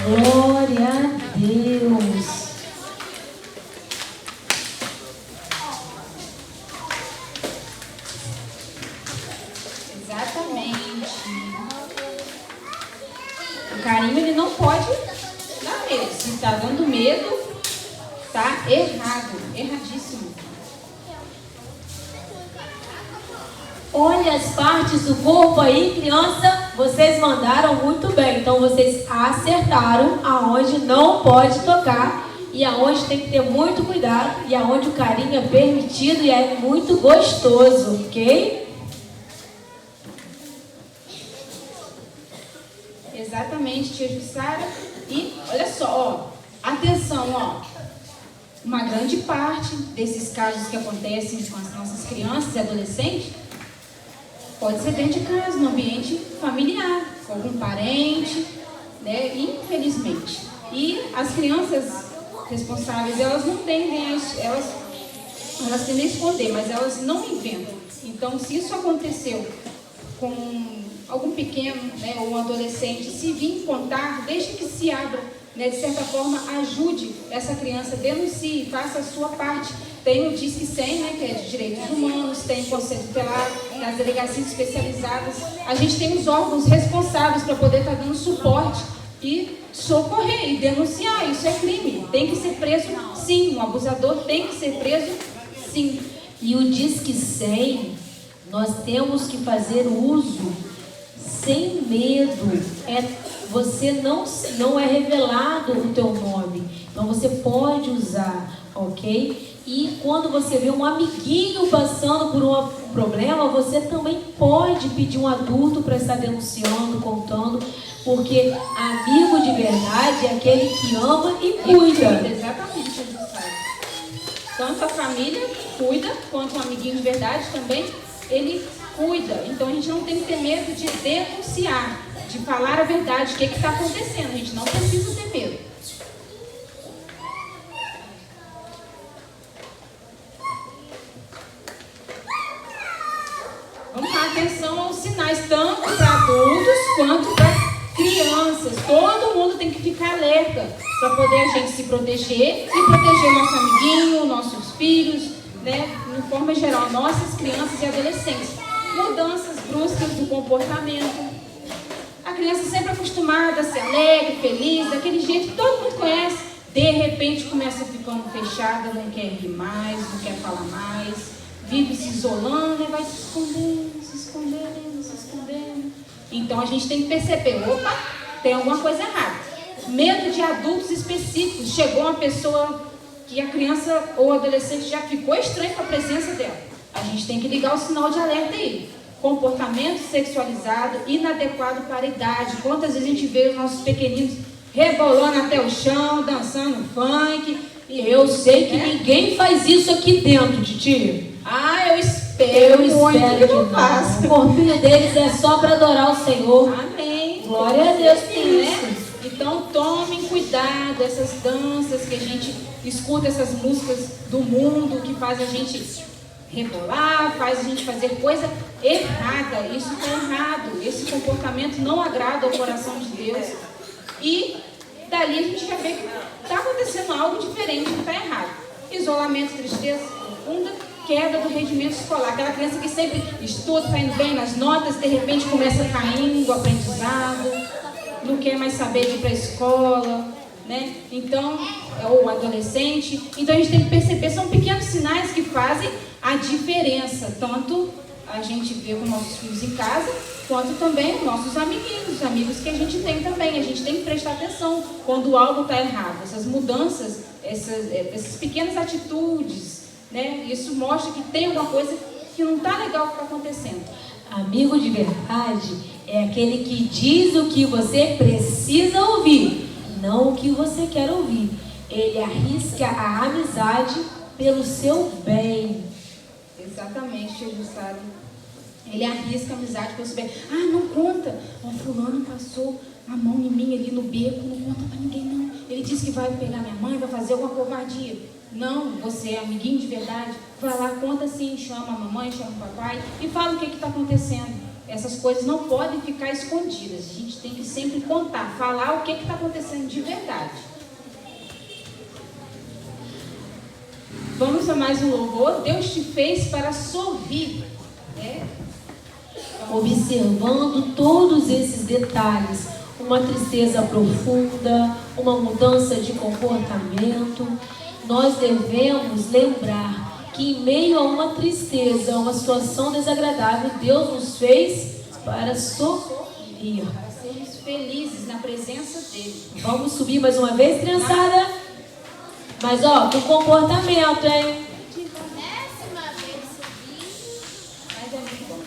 Glória a Deus. Exatamente. O carinho, ele não pode dar medo. Se está dando medo, tá errado, erradíssimo. Olha as partes do corpo aí, criança. Vocês mandaram muito bem. Então vocês acertaram aonde não pode tocar e aonde tem que ter muito cuidado, e aonde o carinho é permitido e é muito gostoso, ok? Exatamente, tia Jussara. E olha só, ó, atenção, ó. Uma grande parte desses casos que acontecem com as nossas crianças e adolescentes pode ser dentro de casa, no ambiente familiar, com algum parente, né? Infelizmente. E as crianças responsáveis, elas não tendem a... Elas tendem a esconder, mas elas não inventam. Então, se isso aconteceu com algum pequeno, né, ou um adolescente, se vir contar, deixe que se abra, né, de certa forma, ajude essa criança, denuncie, faça a sua parte. Tem o Disque 100, né, que é de direitos humanos, tem o Conselho Tutelar, as delegacias especializadas. A gente tem os órgãos responsáveis para poder estar dando suporte e socorrer e denunciar. Isso é crime, tem que ser preso sim, um abusador tem que ser preso sim. E o Disque 100, nós temos que fazer uso sem medo. Você não é revelado o teu nome, então você pode usar, ok? E quando você vê um amiguinho passando por um problema, você também pode pedir um adulto para estar denunciando, contando, porque amigo de verdade é aquele que ama e cuida. Exatamente, Jussara. Tanto a família cuida, quanto um amiguinho de verdade também, ele cuida. Então a gente não tem que ter medo de denunciar, de falar a verdade, o que está acontecendo. A gente não precisa ter medo. Vamos dar atenção aos sinais, tanto para adultos quanto para crianças. Todo mundo tem que ficar alerta para poder a gente se proteger e proteger nosso amiguinho, nossos filhos, né? De forma geral, nossas crianças e adolescentes. Mudanças bruscas do comportamento. A criança sempre acostumada a ser alegre, feliz, daquele jeito que todo mundo conhece. De repente começa ficando fechada, não quer rir mais, não quer falar mais, vive se isolando e vai se escondendo, se escondendo, se escondendo. Então a gente tem que perceber, opa, tem alguma coisa errada. Medo de adultos específicos. Chegou uma pessoa que a criança ou adolescente já ficou estranho com a presença dela. A gente tem que ligar o sinal de alerta aí. Comportamento sexualizado, inadequado para a idade. Quantas vezes a gente vê os nossos pequeninos rebolando até o chão, dançando funk. E eu sei que ninguém faz isso aqui dentro, Titi. Ah, eu espero muito que não faça. O corpinho deles é só para adorar o Senhor. Amém. Glória a Deus por Sim, isso. né? Então tomem cuidado, essas danças que a gente escuta, essas músicas do mundo que faz a gente rebolar, faz a gente fazer coisa errada. Isso está errado. Esse comportamento não agrada ao coração de Deus. E dali a gente já vê que está acontecendo algo diferente, que está errado. Isolamento, tristeza profunda, queda do rendimento escolar. Aquela criança que sempre estuda, está indo bem nas notas, de repente começa caindo o aprendizado, não quer mais saber de ir para a escola, né? Então, ou adolescente. Então a gente tem que perceber, são pequenos sinais que fazem a diferença. Tanto a gente vê com nossos filhos em casa, quanto também nossos amiguinhos, os amigos que a gente tem também. A gente tem que prestar atenção quando algo está errado. Essas mudanças, essas pequenas atitudes, né? Isso mostra que tem alguma coisa que não está legal que está acontecendo. Amigo de verdade é aquele que diz o que você precisa ouvir, não o que você quer ouvir. Ele arrisca a amizade pelo seu bem. Exatamente, Jesus sabe. Ele arrisca a amizade pelo seu bem. Ah, não conta. O fulano passou a mão em mim ali no beco, não conta pra ninguém não. Ele disse que vai pegar minha mãe, vai fazer alguma covardia. Não, você é amiguinho de verdade, vai lá, conta sim, chama a mamãe, chama o papai e fala o que está acontecendo. Essas coisas não podem ficar escondidas. A gente tem que sempre contar, falar o que está acontecendo de verdade. Vamos a mais um louvor. Deus te fez para sorrir, né? Observando todos esses detalhes, uma tristeza profunda, uma mudança de comportamento, nós devemos lembrar que em meio a uma tristeza, a uma situação desagradável, Deus nos fez para sorrir. Para sermos felizes na presença dele. Vamos subir mais uma vez, criançada? Mas, ó, com comportamento, hein? Mas é muito bom.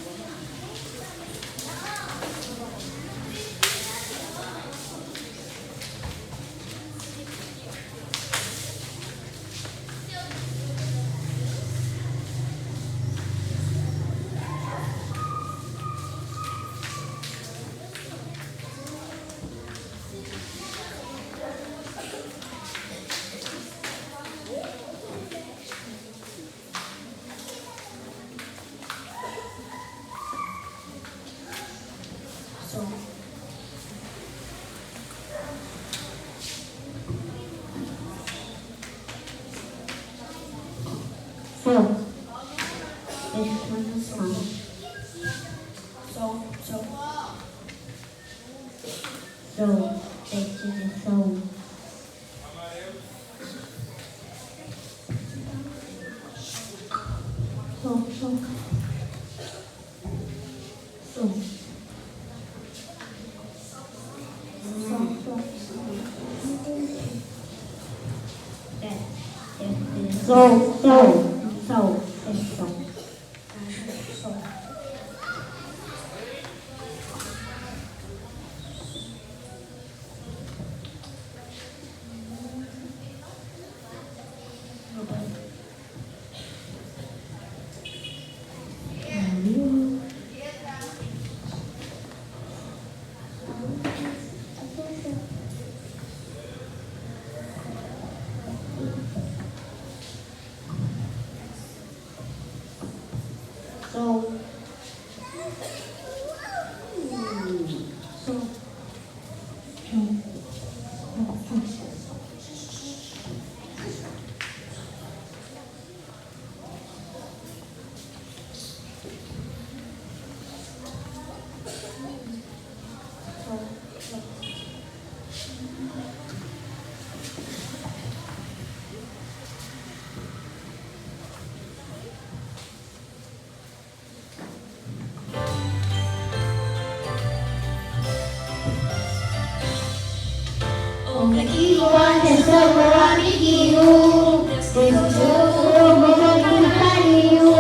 Amiguinho, atenção, meu amiguinho. Desejou muito carinho.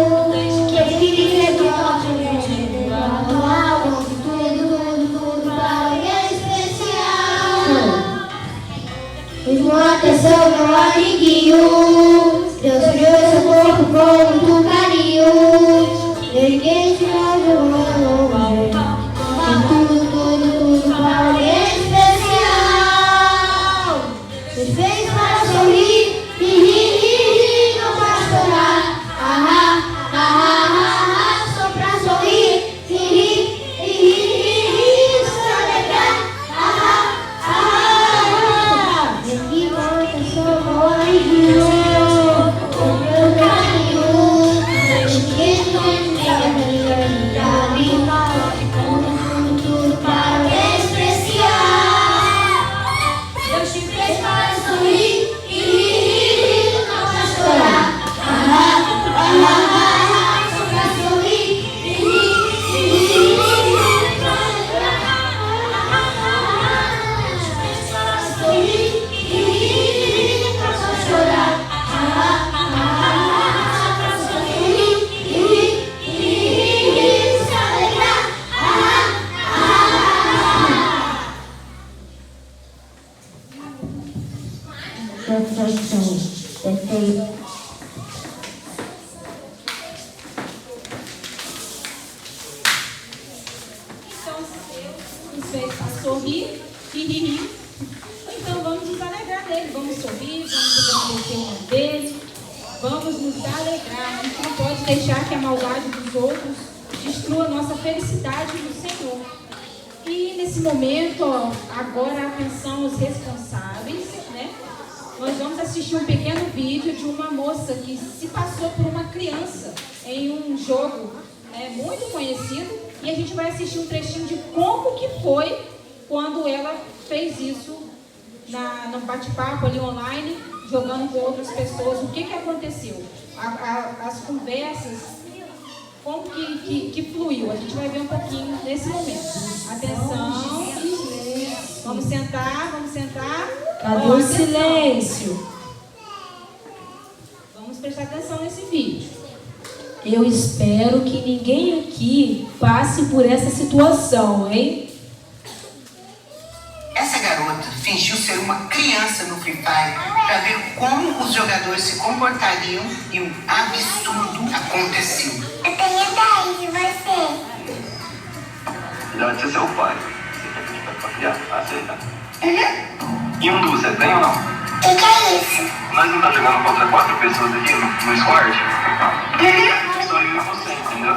Que ele queria que nós atual. Tudo para alguém especial. Mesmo atenção, meu amiguinho. Deus criou seu corpo com muito carinho. Ninguém te ajudou. Tudo para alguém especial. Me fez para sorrir e rir, não para chorar. Só para sorrir e rir, só alegrar. Que conta sou meu amiguinho, o meu carinho. Ninguém não me tudo para alguém especial. Deus te fez para sorrir e rir, não para chorar. Só para sorrir e rir, Deus te fez para sorrir e rir, não para chorar. Só para sorrir e rir, se alegrar. Então, se Deus nos fez para sorrir e rir, então vamos nos alegrar dele, vamos sorrir, vamos agradecer o nome dele, vamos nos alegrar. A gente não pode deixar que a maldade dos outros destrua a nossa felicidade no Senhor. E nesse momento, ó, agora atenção aos responsáveis, né? Nós vamos assistir um pequeno vídeo de uma moça que se passou por uma criança em um jogo, né, muito conhecido, e a gente vai assistir um trechinho de como que foi quando ela fez isso no bate-papo ali online, jogando com outras pessoas. O que aconteceu? As conversas, como que fluiu? A gente vai ver um pouquinho nesse momento. Atenção. Vamos sentar. Cadê o silêncio? prestar atenção nesse vídeo. Eu espero que ninguém aqui passe por essa situação, hein? Essa garota fingiu ser uma criança no Free Fire para ver como os jogadores se comportariam e um absurdo aconteceu. Eu tenho 10 e você? Já disse seu pai. Você quer pedir pra criar? Aceita. Uhum. E um du, você tem ou não? Que é isso? Nós não tá jogando contra 4 pessoas aqui no squad? Uhum. Só eu e você, entendeu?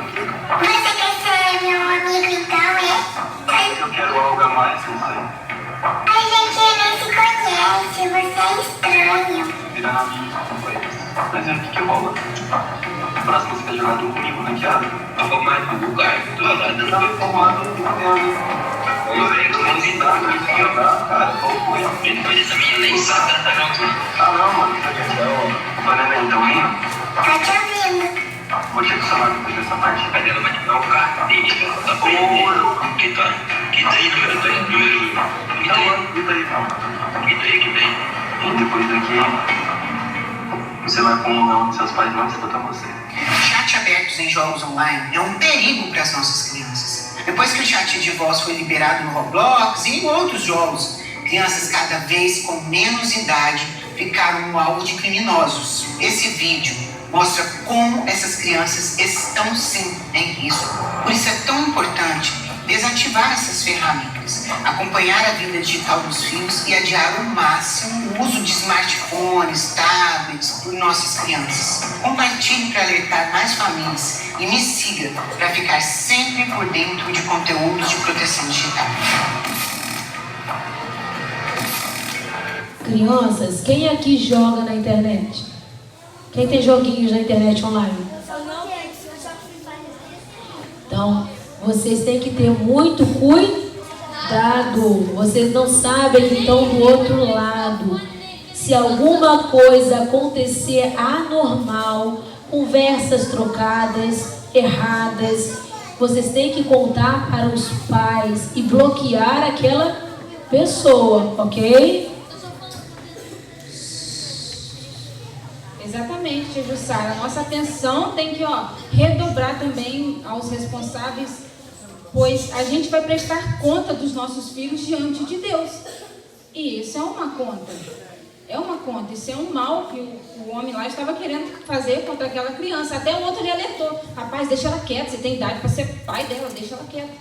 Você quer ser meu amigo então, é? Eu quero algo a mais que você. A gente nem se conhece, você é estranho. Virando amigos, companheiros. Mas e o que rola? Próximo você quer jogar comigo, ranqueado? Eu vou mais pro lugar. Tu vai dando pra formado no tempo. Eu venho com novidade aqui, ó. Cara, qual foi? Depois dessa minha nem sabe, tá junto? Ah, não, mano. Vai neném, então aí? Tá te ouvindo. Vou te adicionar depois dessa parte. Cadê ela? Vai te dar o carro dele, tá bom? Que tá aí, número 2. E depois daqui, você vai com um dos seus pais não escutam você. Chat abertos em jogos online é um perigo para as nossas crianças. Depois que o chat de voz foi liberado no Roblox e em outros jogos, crianças cada vez com menos idade ficaram no alvo de criminosos. Esse vídeo mostra como essas crianças estão sim em risco. Por isso é tão importante desativar essas ferramentas, acompanhar a vida digital dos filhos e adiar ao máximo o uso de smartphones, tablets por nossas crianças. Compartilhe para alertar mais famílias e me siga para ficar sempre por dentro de conteúdos de proteção digital. Crianças, quem aqui joga na internet? Quem tem joguinhos na internet online? Então, vocês têm que ter muito cuidado. Vocês não sabem que estão do outro lado. Se alguma coisa acontecer anormal, conversas trocadas, erradas, vocês têm que contar para os pais e bloquear aquela pessoa, ok? Exatamente, tia Jussara. Nossa atenção tem que redobrar também aos responsáveis, pois a gente vai prestar conta dos nossos filhos diante de Deus. E isso é uma conta. É uma conta. Isso é um mal que o homem lá estava querendo fazer contra aquela criança. Até o outro lhe alertou. Rapaz, deixa ela quieta. Você tem idade para ser pai dela, deixa ela quieta.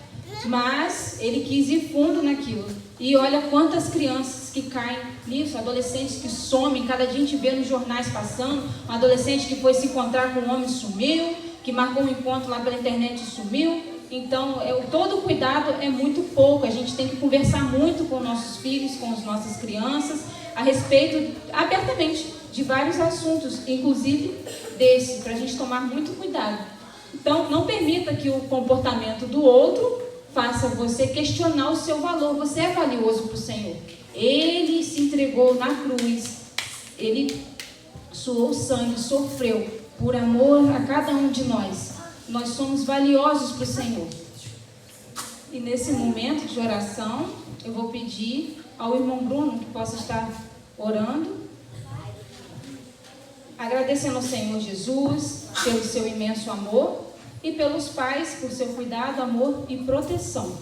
Mas ele quis ir fundo naquilo. E olha quantas crianças que caem nisso, adolescentes que somem. Cada dia a gente vê nos jornais passando, um adolescente que foi se encontrar com um homem e sumiu, que marcou um encontro lá pela internet e sumiu. Então, todo o cuidado é muito pouco. A gente tem que conversar muito com nossos filhos, com as nossas crianças, a respeito, abertamente, de vários assuntos, inclusive desse, para a gente tomar muito cuidado. Então, não permita que o comportamento do outro faça você questionar o seu valor. Você é valioso para o Senhor. Ele se entregou na cruz. Ele suou sangue, sofreu por amor a cada um de nós. Nós somos valiosos para o Senhor. E nesse momento de oração, eu vou pedir ao irmão Bruno que possa estar orando, agradecendo ao Senhor Jesus pelo seu imenso amor e pelos pais por seu cuidado, amor e proteção.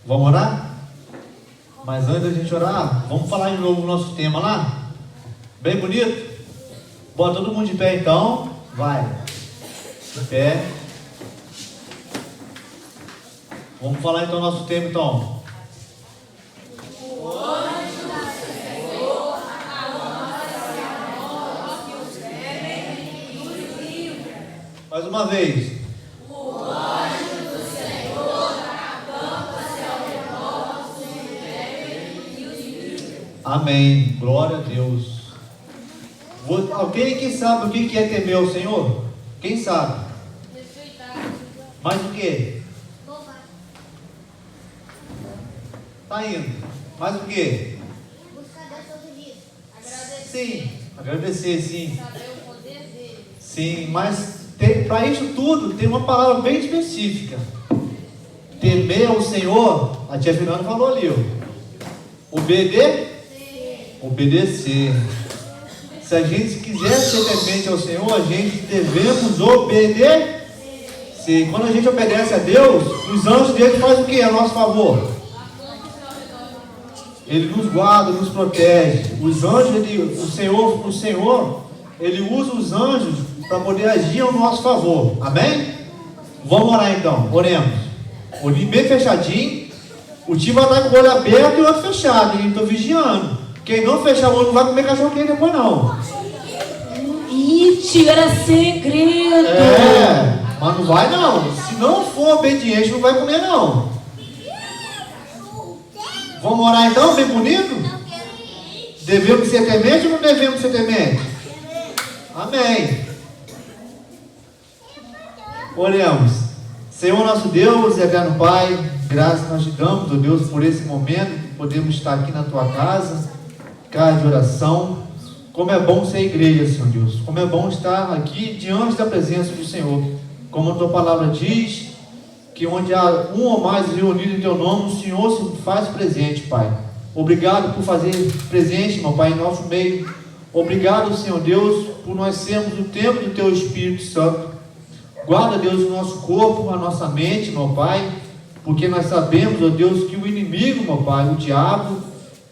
Vamos orar? Mas antes da gente orar, vamos falar de novo o nosso tema lá? Bem bonito? Bota todo mundo de pé então. Vai. De pé. Vamos falar então o nosso tema então. Mais uma vez. O anjo do Senhor acampa-se ao redor dos que temem e os livra. Amém. Glória a Deus. Alguém que sabe o que é temer ao Senhor? Quem sabe? Respeitar. Mais o que? Louvar. Tá indo. Mais o que? Buscar Deus todo dia. Agradecer. Sim. Agradecer, sim. Saber o poder dele. Sim, mas para isso tudo tem uma palavra bem específica. Temer ao Senhor, a tia Fernanda falou ali, ó. Obedecer. Se a gente quiser ser temente ao Senhor, a gente devemos obedecer. Quando a gente obedece a Deus, os anjos dele fazem o que a nosso favor? Ele nos guarda, nos protege. Os anjos, o Senhor, Ele usa os anjos para poder agir ao nosso favor. Amém? Vamos orar então. Oremos. Olhinho bem fechadinho. O time vai estar com o olho aberto e o outro fechado. Estou vigiando. Quem não fechar o olho não vai comer cachorro quente depois não. Ih, tira segredo. Mas não vai não. Se não for obediente, não vai comer não. Vamos orar então, bem bonito? Devemos ser temente ou não devemos ser temente? Amém. Oremos. Senhor nosso Deus, eterno Pai, graças nós te damos, ó Deus, por esse momento que podemos estar aqui na tua casa, casa de oração. Como é bom ser igreja, Senhor Deus. Como é bom estar aqui diante da presença do Senhor. Como a tua palavra diz, que onde há um ou mais reunido em teu nome, o Senhor se faz presente, Pai. Obrigado por fazer presente, meu Pai, em nosso meio. Obrigado, Senhor Deus, por nós sermos o templo do teu Espírito Santo. Guarda, Deus, o nosso corpo, a nossa mente, meu Pai, porque nós sabemos, ó Deus, que o inimigo, meu Pai, o diabo,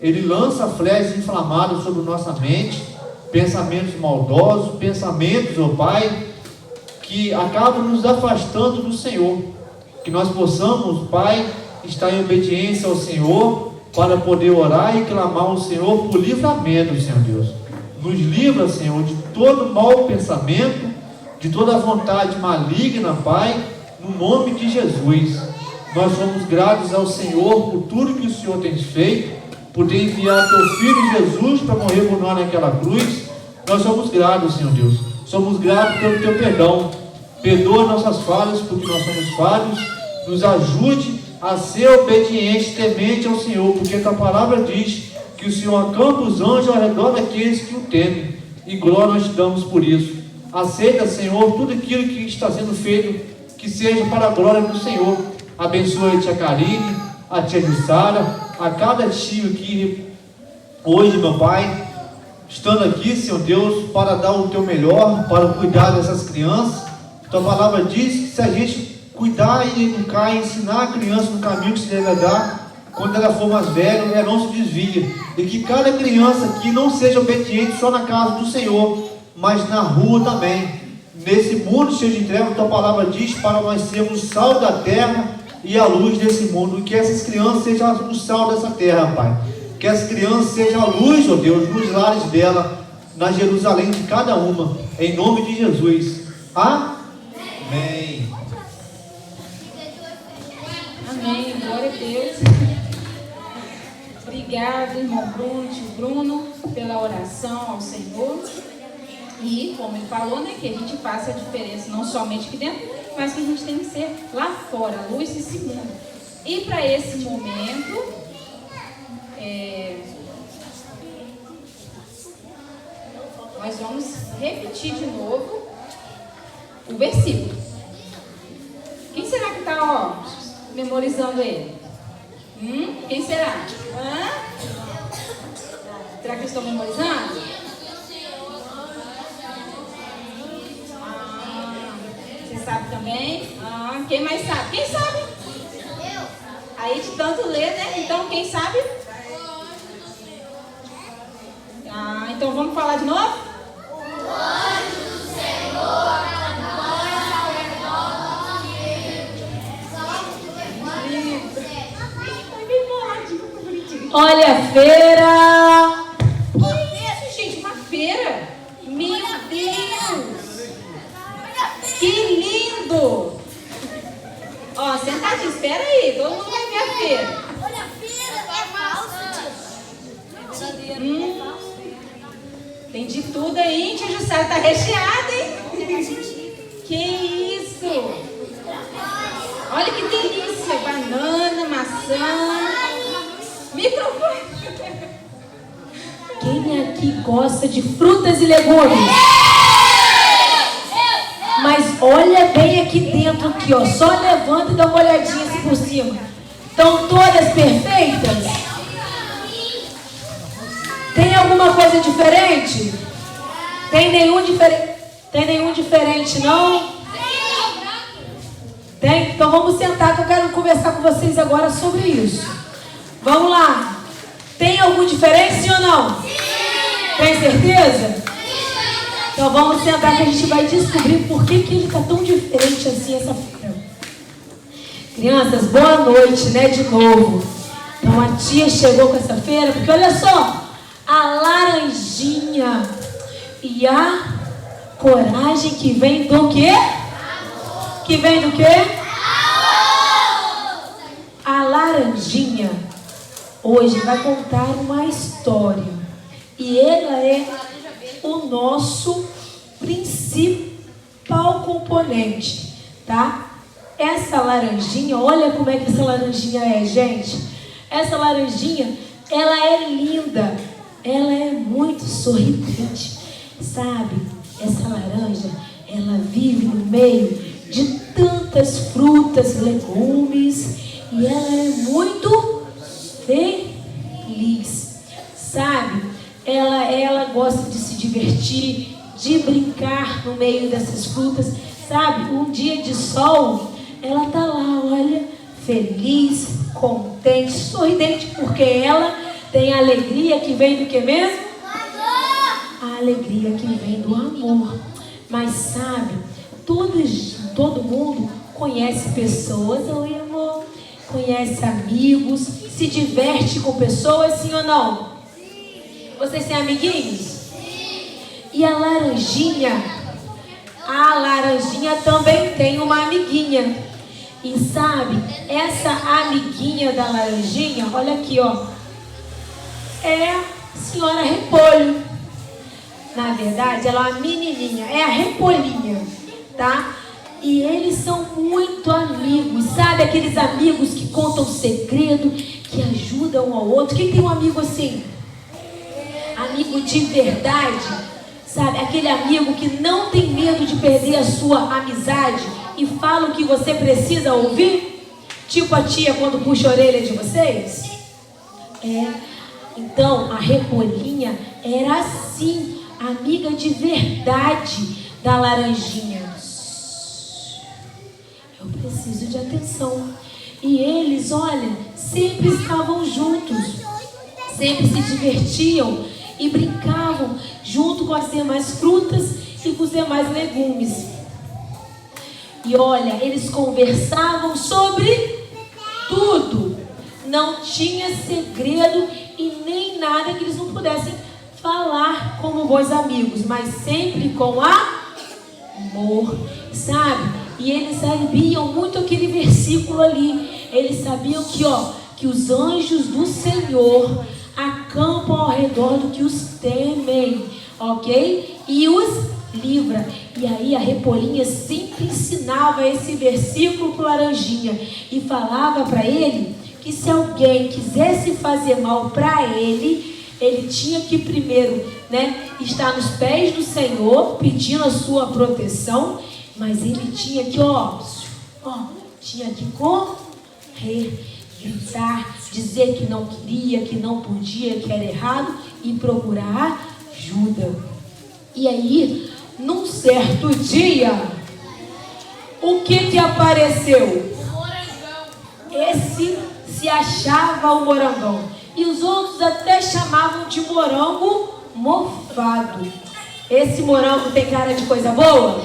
ele lança flechas inflamadas sobre nossa mente, pensamentos maldosos, pensamentos, ó Pai, que acabam nos afastando do Senhor. Que nós possamos, Pai, estar em obediência ao Senhor, para poder orar e clamar ao Senhor por livramento, Senhor Deus. Nos livra, Senhor, de todo mau pensamento, de toda vontade maligna, Pai, no nome de Jesus. Nós somos gratos ao Senhor por tudo que o Senhor tem feito, por ter enviado teu Filho Jesus para morrer por nós naquela cruz. Nós somos gratos, Senhor Deus. Somos gratos pelo teu perdão. Perdoa nossas falhas, porque nós somos falhos. Nos ajude a ser obediente, temente ao Senhor, porque a tua palavra diz que o Senhor acampa os anjos ao redor daqueles que o temem, e glória nós te damos por isso. Aceita, Senhor, tudo aquilo que está sendo feito, que seja para a glória do Senhor. Abençoa a tia Karine, a tia Jussara, a cada tio aqui hoje, meu Pai, estando aqui, Senhor Deus, para dar o teu melhor, para cuidar dessas crianças. Tua palavra diz que se a gente cuidar e educar e ensinar a criança no caminho que se deve andar, quando ela for mais velha, ela não se desvia. E que cada criança aqui não seja obediente só na casa do Senhor, mas na rua também. Nesse mundo cheio de trevas, tua palavra diz para nós sermos o sal da terra e a luz desse mundo. E que essas crianças sejam o sal dessa terra, Pai. Que essas crianças sejam a luz, ó Deus, nos lares dela, na Jerusalém de cada uma. Em nome de Jesus. Amém. Amém, glória a Deus. Obrigado, irmão Bruno, tio Bruno, pela oração ao Senhor. E, como ele falou, né, que a gente faça a diferença, não somente aqui dentro, mas que a gente tem que ser lá fora, a luz desse mundo. E para esse momento, nós vamos repetir de novo o versículo. Quem será que está, memorizando ele? Quem será? Será que eles estão memorizando? Você sabe também? Quem mais sabe? Quem sabe? Aí de tanto ler, né? Então quem sabe? Então vamos falar de novo? O anjo do Senhor acampa ao redor de Olha a feira! Que isso, gente? Uma feira? Meu Deus! Que lindo! Ó, sentadinho, espera aí, todo mundo vai ver a feira. Olha, a feira é falsa. Tem de tudo aí, tia Jussara, tá recheada, hein? Que isso! Olha que delícia! Banana, maçã, microfone. Quem aqui gosta de frutas e legumes? Mas olha bem aqui dentro, aqui, ó. Só levanta e dá uma olhadinha assim por cima. Estão todas perfeitas? Tem alguma coisa diferente? Tem nenhum diferente, não? Tem? Então vamos sentar que eu quero conversar com vocês agora sobre isso. Vamos lá. Tem algum diferente, sim ou não? Sim. Tem certeza? Então vamos sentar que a gente vai descobrir por que ele está tão diferente assim essa feira. Crianças, boa noite, né? De novo. Então a tia chegou com essa feira, porque olha só, a laranjinha e a coragem que vem do quê? Que vem do quê? A laranjinha hoje vai contar uma história. E ela é o nosso principal componente, tá? Essa laranjinha, olha como é que essa laranjinha é, gente. Essa laranjinha, ela é linda. Ela é muito sorridente, sabe? Essa laranja, ela vive no meio de tantas frutas, legumes, e ela é muito feliz, sabe? Ela gosta de se divertir, de brincar no meio dessas frutas, sabe? Um dia de sol, ela tá lá, olha, feliz, contente, sorridente, porque ela tem a alegria que vem do que mesmo? A alegria que vem do amor. Mas sabe, todo mundo conhece pessoas, oi amor, conhece amigos, se diverte com pessoas, sim ou não? Sim. Vocês têm amiguinhos? Sim. E a laranjinha também tem uma amiguinha. E sabe, essa amiguinha da laranjinha, olha aqui, ó, é a senhora Repolho. Na verdade, ela é uma menininha, é a Repolhinha, tá? E eles são muito amigos, sabe? Aqueles amigos que contam segredo, que ajudam um ao outro. Quem tem um amigo assim? Amigo de verdade, sabe? Aquele amigo que não tem medo de perder a sua amizade e fala o que você precisa ouvir? Tipo a tia quando puxa a orelha de vocês? Então, a Repolhinha era assim, amiga de verdade da laranjinha. Eu preciso de atenção. E eles, olha, sempre estavam juntos, sempre se divertiam e brincavam junto com as demais frutas e com os demais legumes. E olha, eles conversavam sobre tudo. Não tinha segredo e nem nada que eles não pudessem falar como bons amigos, mas sempre com amor, sabe? E eles sabiam muito aquele versículo ali. Eles sabiam que os anjos do Senhor acampam ao redor do que os temem, ok? E os livra. E aí a Repolhinha sempre ensinava esse versículo para o Laranjinha e falava para ele que se alguém quisesse fazer mal para ele tinha que primeiro, estar nos pés do Senhor, pedindo a sua proteção, mas ele tinha que, tinha que correr, gritar, dizer que não queria, que não podia, que era errado e procurar ajuda. E aí, num certo dia, o que apareceu? Esse se achava o morangão. E os outros até chamavam de morango mofado. Esse morango tem cara de coisa boa?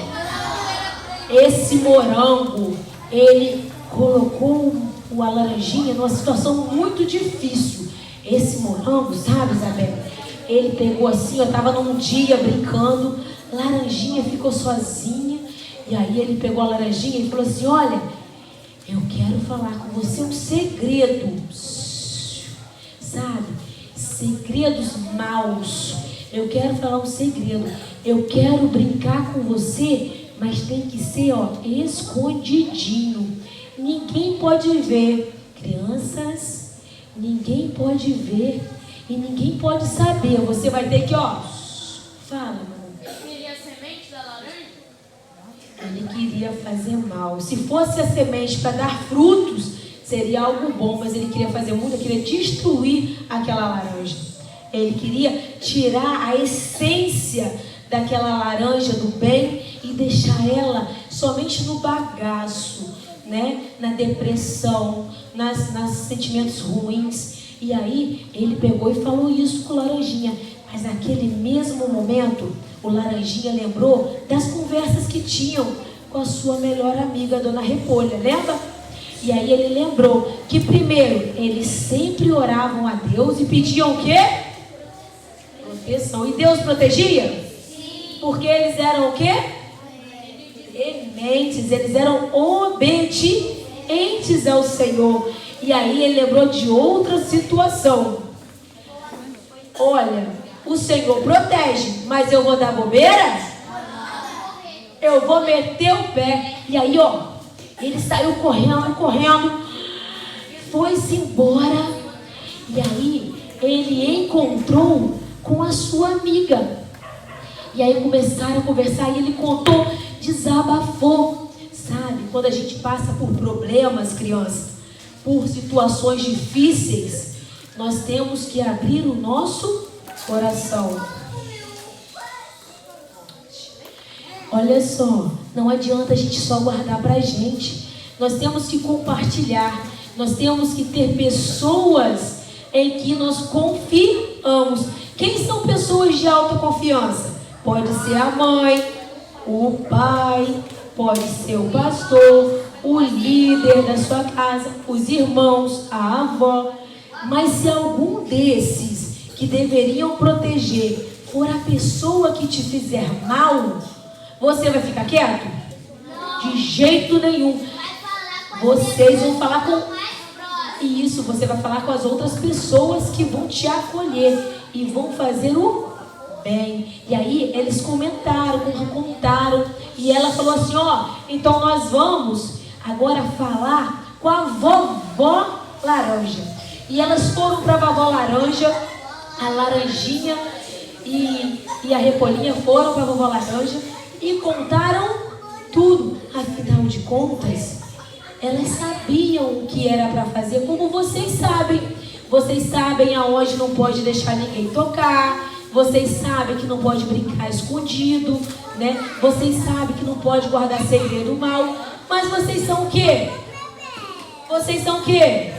Esse morango, ele colocou o Laranjinha numa situação muito difícil. Esse morango, sabe, Isabel? Ele pegou assim, eu estava num dia brincando, Laranjinha ficou sozinha. E aí ele pegou a Laranjinha e falou assim: olha, eu quero falar com você um segredo. Sabe? Segredos maus. Eu quero falar um segredo. Eu quero brincar com você, mas tem que ser, escondidinho. Ninguém pode ver. Crianças, ninguém pode ver e ninguém pode saber. Você vai ter que, fala, mano. Ele queria a semente da laranja? Ele queria fazer mal. Se fosse a semente para dar frutos, seria algo bom, mas ele queria fazer muito, ele queria destruir aquela laranja. Ele queria tirar a essência daquela laranja do bem e deixar ela somente no bagaço, né? Na depressão, nos sentimentos ruins. E aí ele pegou e falou isso com o laranjinha. Mas naquele mesmo momento, o laranjinha lembrou das conversas que tinham com a sua melhor amiga, a dona Repolha, lembra? E aí ele lembrou que primeiro, eles sempre oravam a Deus e pediam o quê? Proteção. E Deus protegia? Sim. Porque eles eram o quê? Tementes, eles eram obedientes ao Senhor. E aí ele lembrou de outra situação. Olha, o Senhor protege, mas eu vou dar bobeira? Eu vou meter o pé. E aí, ó, ele saiu correndo, foi-se embora. E aí ele encontrou com a sua amiga. E aí começaram a conversar e ele contou, desabafou. Sabe, quando a gente passa por problemas, crianças, por situações difíceis, nós temos que abrir o nosso coração. Olha só, não adianta a gente só guardar pra gente. Nós temos que compartilhar. Nós temos que ter pessoas em que nós confiamos. Quem são pessoas de alta confiança? Pode ser a mãe, o pai, pode ser o pastor, o líder da sua casa, os irmãos, a avó. Mas se algum desses que deveriam proteger for a pessoa que te fizer mal, você vai ficar quieto? Não. De jeito nenhum. Vocês vão falar com... Isso, você vai falar com as outras pessoas que vão te acolher e vão fazer o bem. E aí eles contaram, e ela falou assim, ó, então nós vamos agora falar com a vovó Laranja. E elas foram para a vovó Laranja, a Laranjinha e a Repolhinha foram para a vovó Laranja e contaram tudo. Afinal de contas, elas sabiam o que era para fazer, como vocês sabem. Vocês sabem aonde não pode deixar ninguém tocar. Vocês sabem que não pode brincar escondido, né? Vocês sabem que não pode guardar segredo mal. Mas vocês são o quê? Vocês são o quê?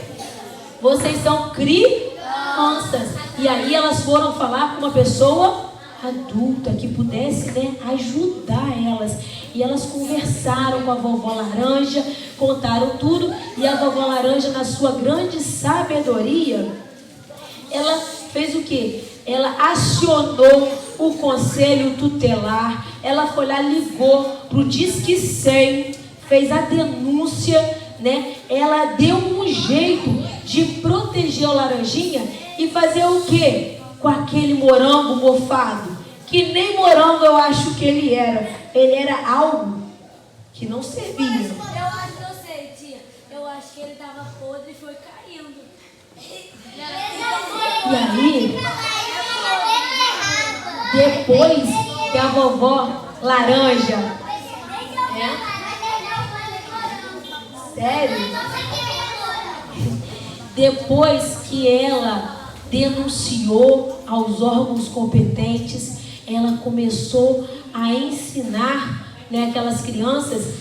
Vocês são crianças. E aí elas foram falar com uma pessoa adulta que pudesse, né, ajudar elas. E elas conversaram com a vovó Laranja, contaram tudo. E a vovó Laranja, na sua grande sabedoria, ela fez o quê? Ela acionou o conselho tutelar. Ela foi lá, ligou para o Disque 100, fez a denúncia, né? Ela deu um jeito de proteger o Laranjinha e fazer o quê? Com aquele morango mofado, que nem morango eu acho que ele era. Ele era algo que não servia. Eu acho que eu sei, tia. Eu acho que ele estava podre e foi caindo. E aí, depois que a vovó Laranja, né? Sério? Depois que ela denunciou aos órgãos competentes, ela começou a ensinar, né, aquelas crianças.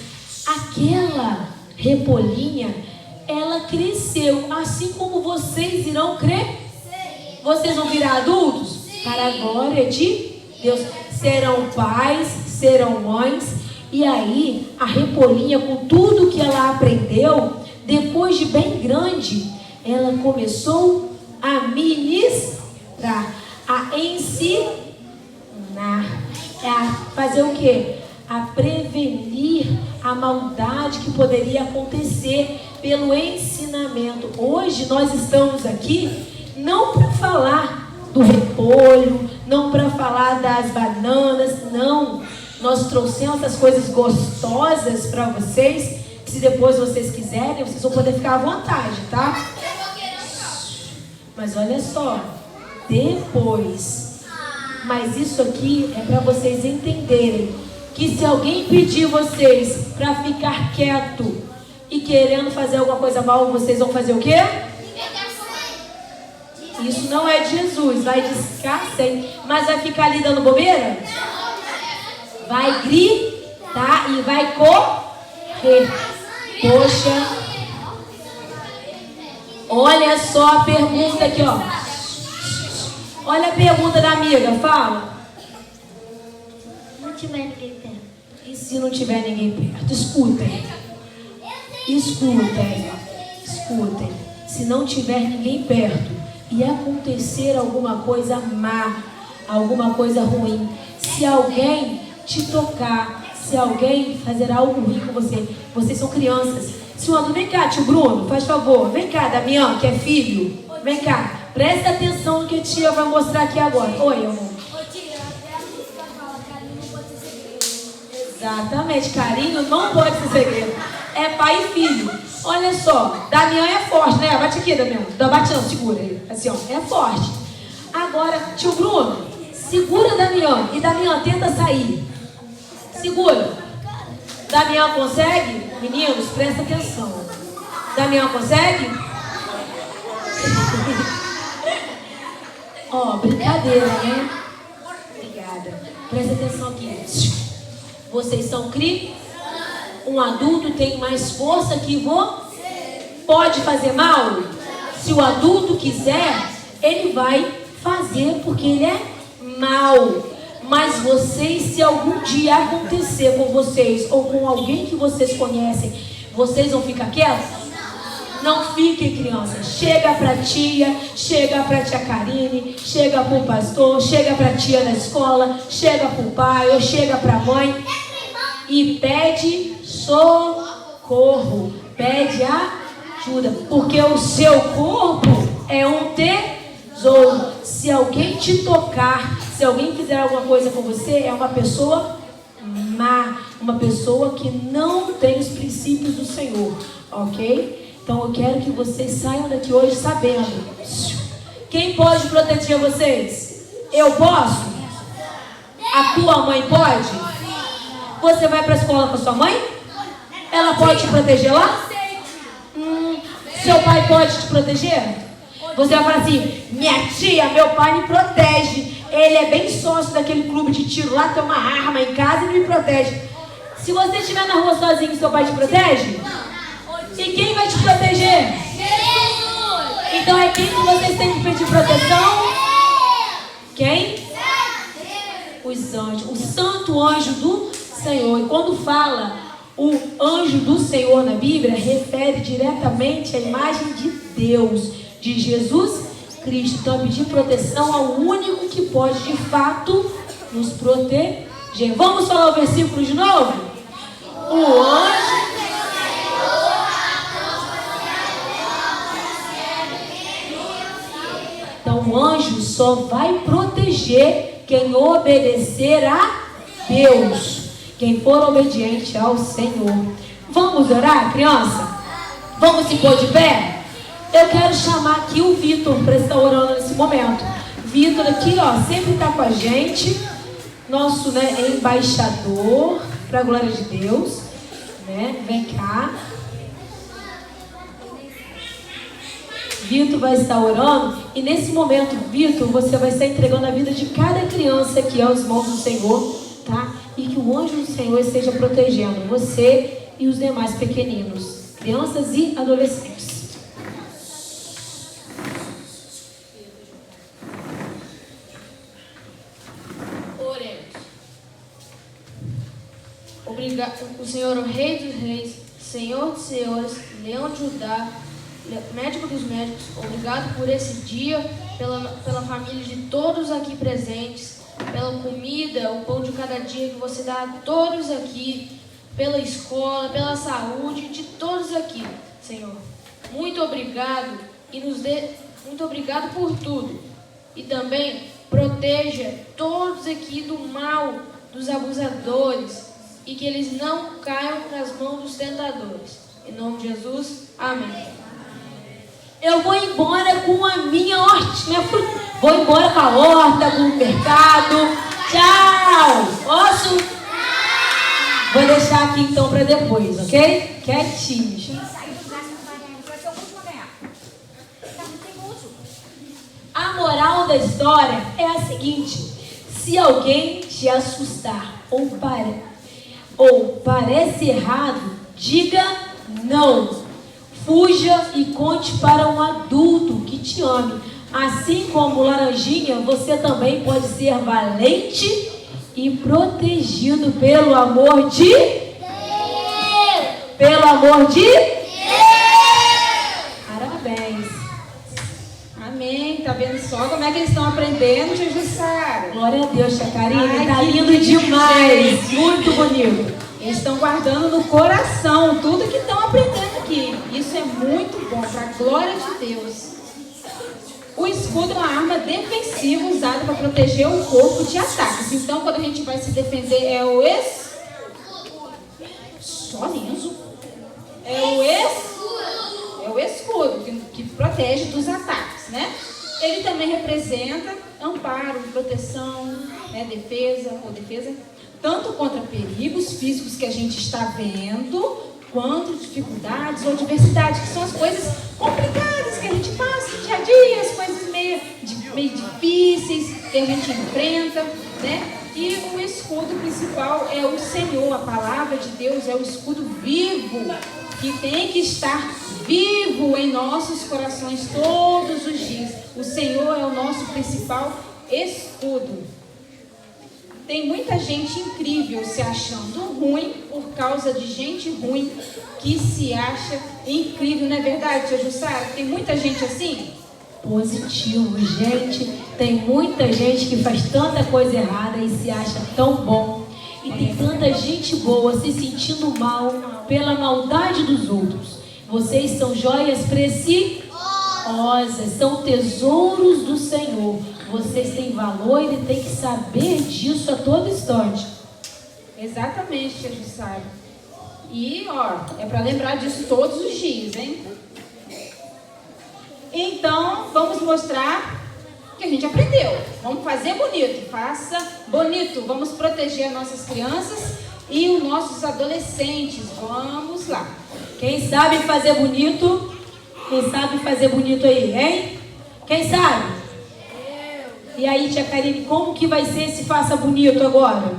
Aquela Repolhinha, ela cresceu, assim como vocês irão crescer. Vocês vão virar adultos? Para a glória de Deus. Serão pais, serão mães. E aí, a Repolhinha, com tudo que ela aprendeu, depois de bem grande, ela começou a ministrar, a ensinar, a fazer o quê? A prevenir a maldade que poderia acontecer pelo ensinamento. Hoje nós estamos aqui não para falar do repolho, não para falar das bananas, não. Nós trouxemos essas coisas gostosas para vocês, que se depois vocês quiserem, vocês vão poder ficar à vontade, tá? Mas olha só, depois. Mas isso aqui é para vocês entenderem que se alguém pedir vocês para ficar quieto e querendo fazer alguma coisa mal, vocês vão fazer o quê? Isso não é de Jesus, vai descar sem, mas vai ficar ali dando bobeira? vai gritar e vai correr. Poxa, olha só a pergunta aqui, ó. Olha a pergunta da amiga, fala. Não tiver ninguém perto. E se não tiver ninguém perto? Escutem. Escutem. Escutem. Se não tiver ninguém perto e acontecer alguma coisa má, alguma coisa ruim, se alguém te tocar, se alguém fazer algo ruim com você, vocês são crianças. Se o Bruno, vem cá, tio Bruno, faz favor, vem cá, Damião, que é filho, vem cá, presta atenção no que a tia vai mostrar aqui agora. Oi, amor. Exatamente, carinho não pode ser segredo. É pai e filho. Olha só, Damião é forte, né? Bate aqui, Damião. Bate não, segura ele. Assim, ó, é forte. Agora, tio Bruno, segura Damião. E Damião, tenta sair. Segura. Damião consegue? Meninos, presta atenção. Damião consegue? Ó, brincadeira, né? Obrigada. Presta atenção aqui. Vocês são um adulto tem mais força que você. Pode fazer mal? Se o adulto quiser, ele vai fazer porque ele é mau. Mas vocês, se algum dia acontecer com vocês ou com alguém que vocês conhecem, vocês vão ficar quietos? Não fiquem, crianças. Chega pra tia, chega pra tia Karine, chega pro pastor, chega pra tia da escola, chega pro pai ou chega pra mãe e pede socorro, pede ajuda, porque o seu corpo é um tesouro. Se alguém te tocar, se alguém fizer alguma coisa com você, é uma pessoa má, uma pessoa que não tem os princípios do Senhor, ok? Então eu quero que vocês saiam daqui hoje sabendo. Quem pode proteger vocês? Eu posso? A tua mãe pode? Você vai para a escola com a sua mãe? Ela pode te proteger lá? Seu pai pode te proteger? Você vai falar assim, minha tia, meu pai me protege. Ele é bem sócio daquele clube de tiro lá, tem uma arma em casa e me protege. Se você estiver na rua sozinho, seu pai te protege? E quem vai te proteger? Jesus! Então é quem que vocês têm que pedir proteção? Quem? Os anjos. O santo anjo do Senhor. E quando fala o anjo do Senhor na Bíblia, refere diretamente à imagem de Deus, de Jesus Cristo. Então pedir proteção ao único que pode de fato nos proteger. Vamos falar o versículo de novo? O anjo. Então o anjo só vai proteger quem obedecer a Deus, quem for obediente ao Senhor. Vamos orar, criança? Vamos se pôr de pé? Eu quero chamar aqui o Vitor para estar orando nesse momento. Vitor aqui, ó, sempre está com a gente, nosso, embaixador para a glória de Deus, né? Vem cá. Vitor vai estar orando e nesse momento, Vitor, você vai estar entregando a vida de cada criança aqui aos mãos do Senhor, tá? E que o anjo do Senhor esteja protegendo você e os demais pequeninos, crianças e adolescentes. Oremos. Obrigado, o Senhor, o Rei dos Reis, Senhor dos Senhores, Leão de Judá, Médico dos médicos, obrigado por esse dia, pela família de todos aqui presentes, pela comida, o pão de cada dia que você dá a todos aqui, pela escola, pela saúde de todos aqui, Senhor. Muito obrigado muito obrigado por tudo. E também proteja todos aqui do mal, dos abusadores, e que eles não caiam nas mãos dos tentadores. Em nome de Jesus, amém. Eu vou embora com a minha horta, vou embora com a horta, com o mercado. Tchau! Posso? Vou deixar aqui então para depois, ok? Quietinho. A moral da história é a seguinte: se alguém te assustar, ou parece errado, diga não. Fuja e conte para um adulto que te ame. Assim como Laranjinha, você também pode ser valente e protegido pelo amor de Deus. Pelo amor de Deus. Parabéns. Amém. Tá vendo só como é que eles estão aprendendo, tia Jussara? Glória a Deus, tia Karine. Ai, Tá que lindo lindo, demais. gente. Muito bonito. Eles estão guardando no coração tudo que estão aprendendo aqui. Isso é muito bom, para a glória de Deus. O escudo é uma arma defensiva usada para proteger o corpo de ataques. Então, quando a gente vai se defender, é o Só liso? É o escudo que protege dos ataques, né? Ele também representa amparo, proteção, defesa, tanto contra perigos físicos que a gente está vendo, quanto dificuldades ou adversidades, que são as coisas complicadas que a gente passa no dia a dia, as coisas meio difíceis que a gente enfrenta, né? E o escudo principal é o Senhor, a palavra de Deus é o escudo vivo, que tem que estar vivo em nossos corações todos os dias. O Senhor é o nosso principal escudo. Tem muita gente incrível se achando ruim por causa de gente ruim que se acha incrível, não é verdade, tia Jussara? Tem muita gente assim? Positivo, gente. Tem muita gente que faz tanta coisa errada e se acha tão bom. E tem tanta gente boa se sentindo mal pela maldade dos outros. Vocês são joias preciosas, são tesouros do Senhor. Vocês têm valor e ele tem que saber disso a todo instante. Exatamente, tia Jussara. E, é para lembrar disso todos os dias, hein? Então, vamos mostrar o que a gente aprendeu. Vamos fazer bonito. Faça bonito. Vamos proteger as nossas crianças e os nossos adolescentes. Vamos lá. Quem sabe fazer bonito? Quem sabe fazer bonito aí, hein? Quem sabe? E aí, tia Karine, como que vai ser esse faça bonito agora?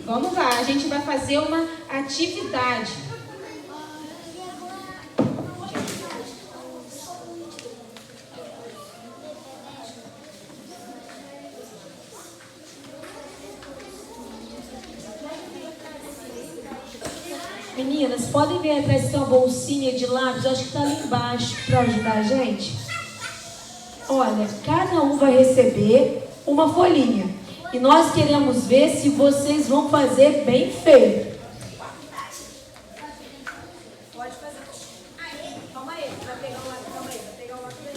Vamos lá, a gente vai fazer uma atividade. Meninas, podem vir atrás de uma bolsinha de lápis? Acho que está ali embaixo para ajudar a gente. Olha, cada um vai receber uma folhinha. E nós queremos ver se vocês vão fazer bem feito. Pode fazer. Calma aí, vai pegar o lápis, calma aí, vai pegar o lápis aí.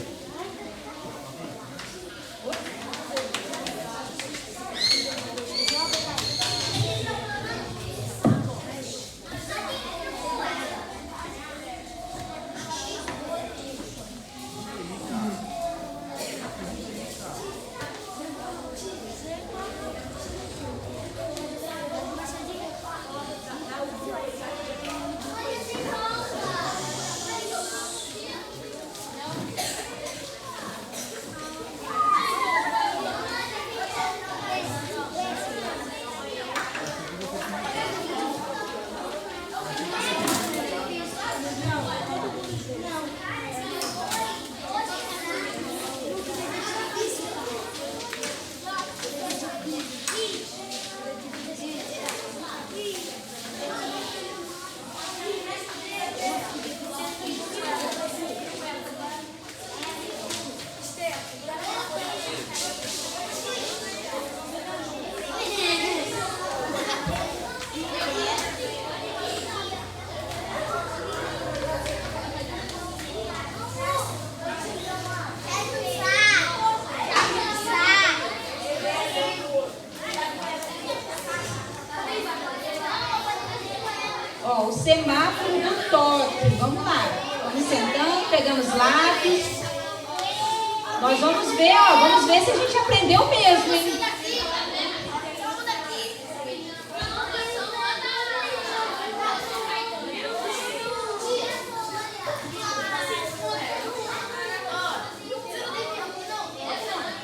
O semáforo do toque. Vamos lá. Vamos sentando, pegamos lápis. Nós vamos ver, vamos ver se a gente aprendeu mesmo, hein?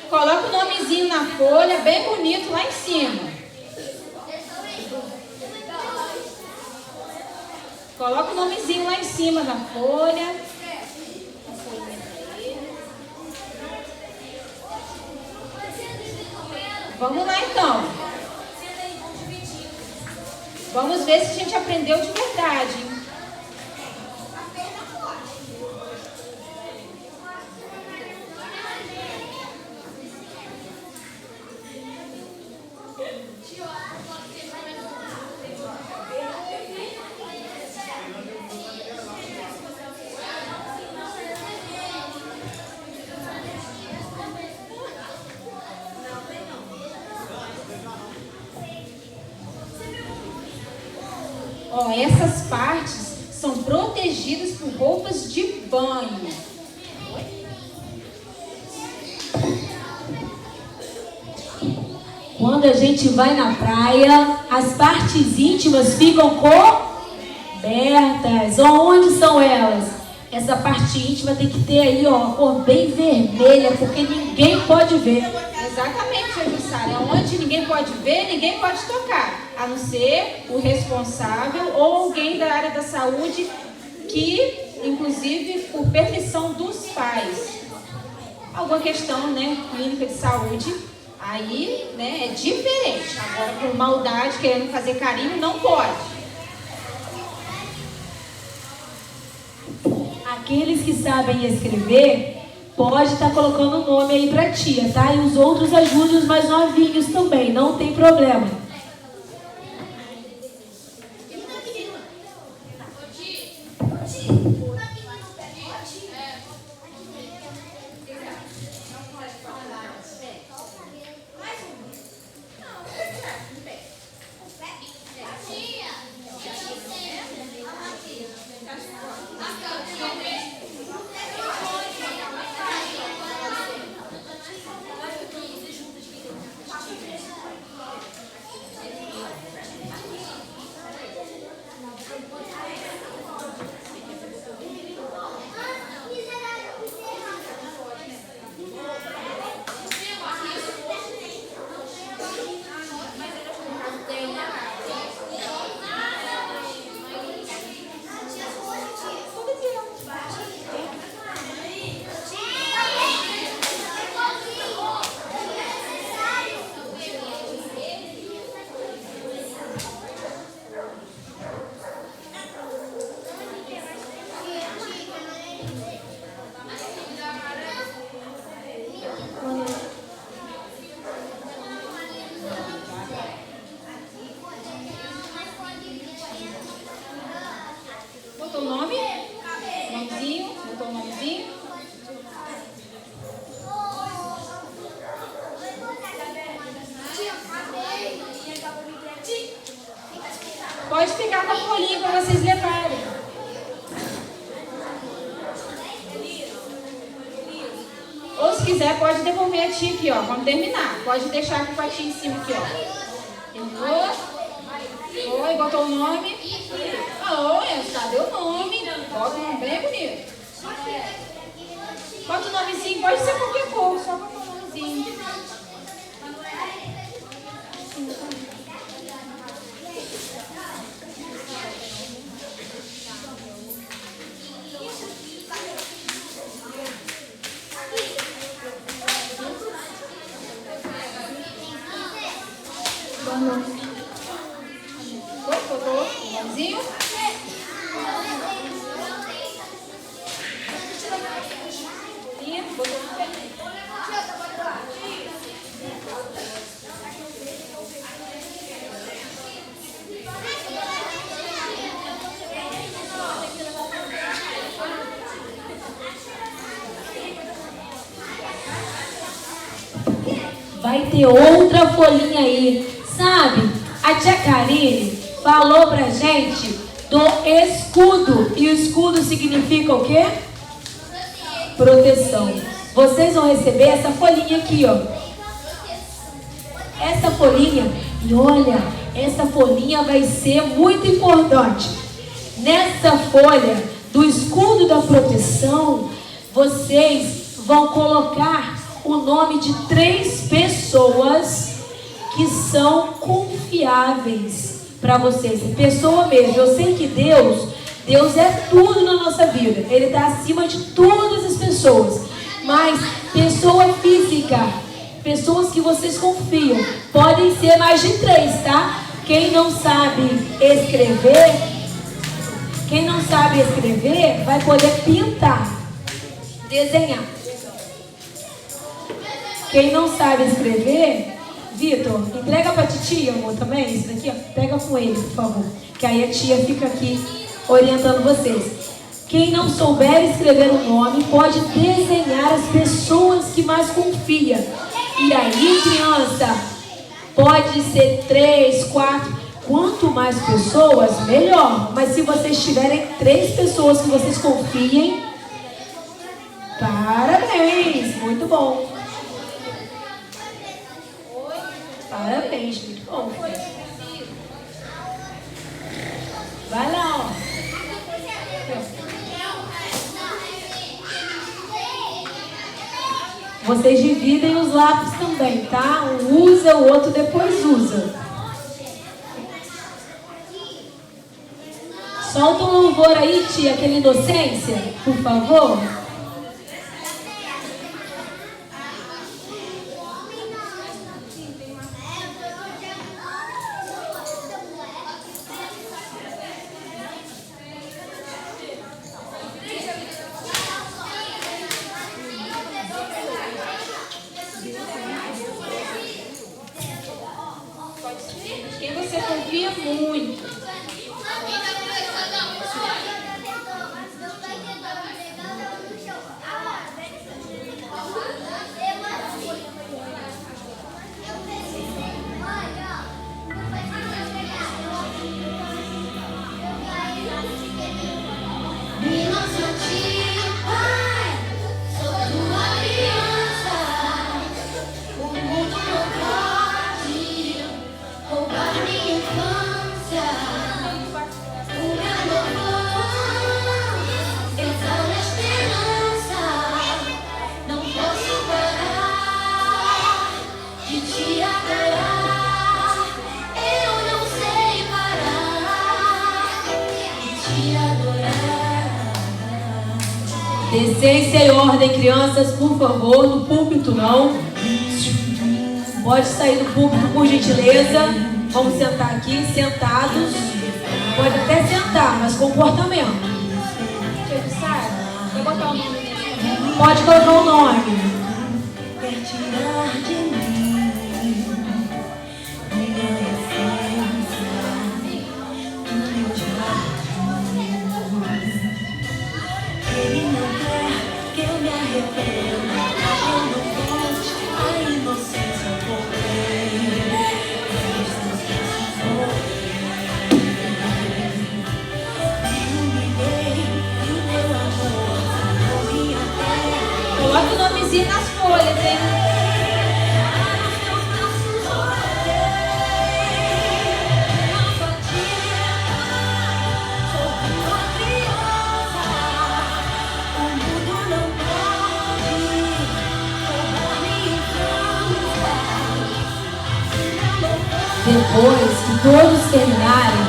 Coloca o nomezinho na folha, bem bonito lá em cima. Coloca o nomezinho lá em cima da folha. Vamos lá então. Vamos ver se a gente aprendeu de verdade. Ó, essas partes são protegidas por roupas de banho. Quando a gente vai na praia, as partes íntimas ficam cobertas. Onde são elas? Essa parte íntima tem que ter aí, ó, a cor bem vermelha, porque ninguém pode ver. Exatamente, Jussara. Onde ninguém pode ver, ninguém pode tocar. A não ser o responsável ou alguém da área da saúde que, inclusive, por permissão dos pais. Alguma questão, né, clínica de saúde, aí, né, é diferente. Agora, por maldade, querendo fazer carinho, não pode. Aqueles que sabem escrever, pode estar colocando o nome aí pra tia, tá? E os outros ajudem os mais novinhos também, não tem problema. Botou o nome? Nomezinho? Botou o nomezinho? Pode pegar com a folhinha para vocês levarem. Ou se quiser, pode devolver a tia aqui, ó. Vamos terminar. Pode deixar aqui com a tia em cima aqui, ó. Terminou? Foi, botou o nome. Olha, cadê o nome? Bota o nome bem bonito. Bota o nomezinho, pode ser qualquer cor, só botar o nomezinho. Botou o nomezinho. Botou o nome. Vai ter outra folhinha aí. Sabe, a tia Karine falou pra gente do escudo. E o escudo significa o quê? Proteção. Vocês vão receber essa folhinha aqui, ó. Essa folhinha, e olha, essa folhinha vai ser muito importante. Nessa folha do escudo da proteção, vocês vão colocar o nome de 3 pessoas que são confiáveis para vocês. Pessoa mesmo. Eu sei que Deus Deus é tudo na nossa vida. Ele está acima de todas as pessoas. Mas pessoa física, pessoas que vocês confiam, podem ser mais de 3, tá? Quem não sabe escrever, vai poder pintar, desenhar. Quem não sabe escrever, Vitor, entrega pra titia, amor, também. Isso daqui, ó, pega com ele, por favor. Que aí a tia fica aqui orientando vocês. Quem não souber escrever o nome, pode desenhar as pessoas que mais confia. E aí, criança, pode ser 3, 4. Quanto mais pessoas, melhor. Mas se vocês tiverem 3 pessoas que vocês confiem, parabéns, muito bom. Parabéns, muito bom. Vai lá, ó. Vocês dividem os lápis também, tá? Um usa, o outro depois usa. Solta um louvor aí, tia, aquela inocência, por favor. Quem você confia muito. Decência e ordem, crianças, por favor, no púlpito não. Pode sair do púlpito, por gentileza. Vamos sentar aqui, sentados. Pode até sentar, mas comportamento. Pode colocar o nome. Coloca o nomezinho nas folhas, hein? Depois que todos terminarem,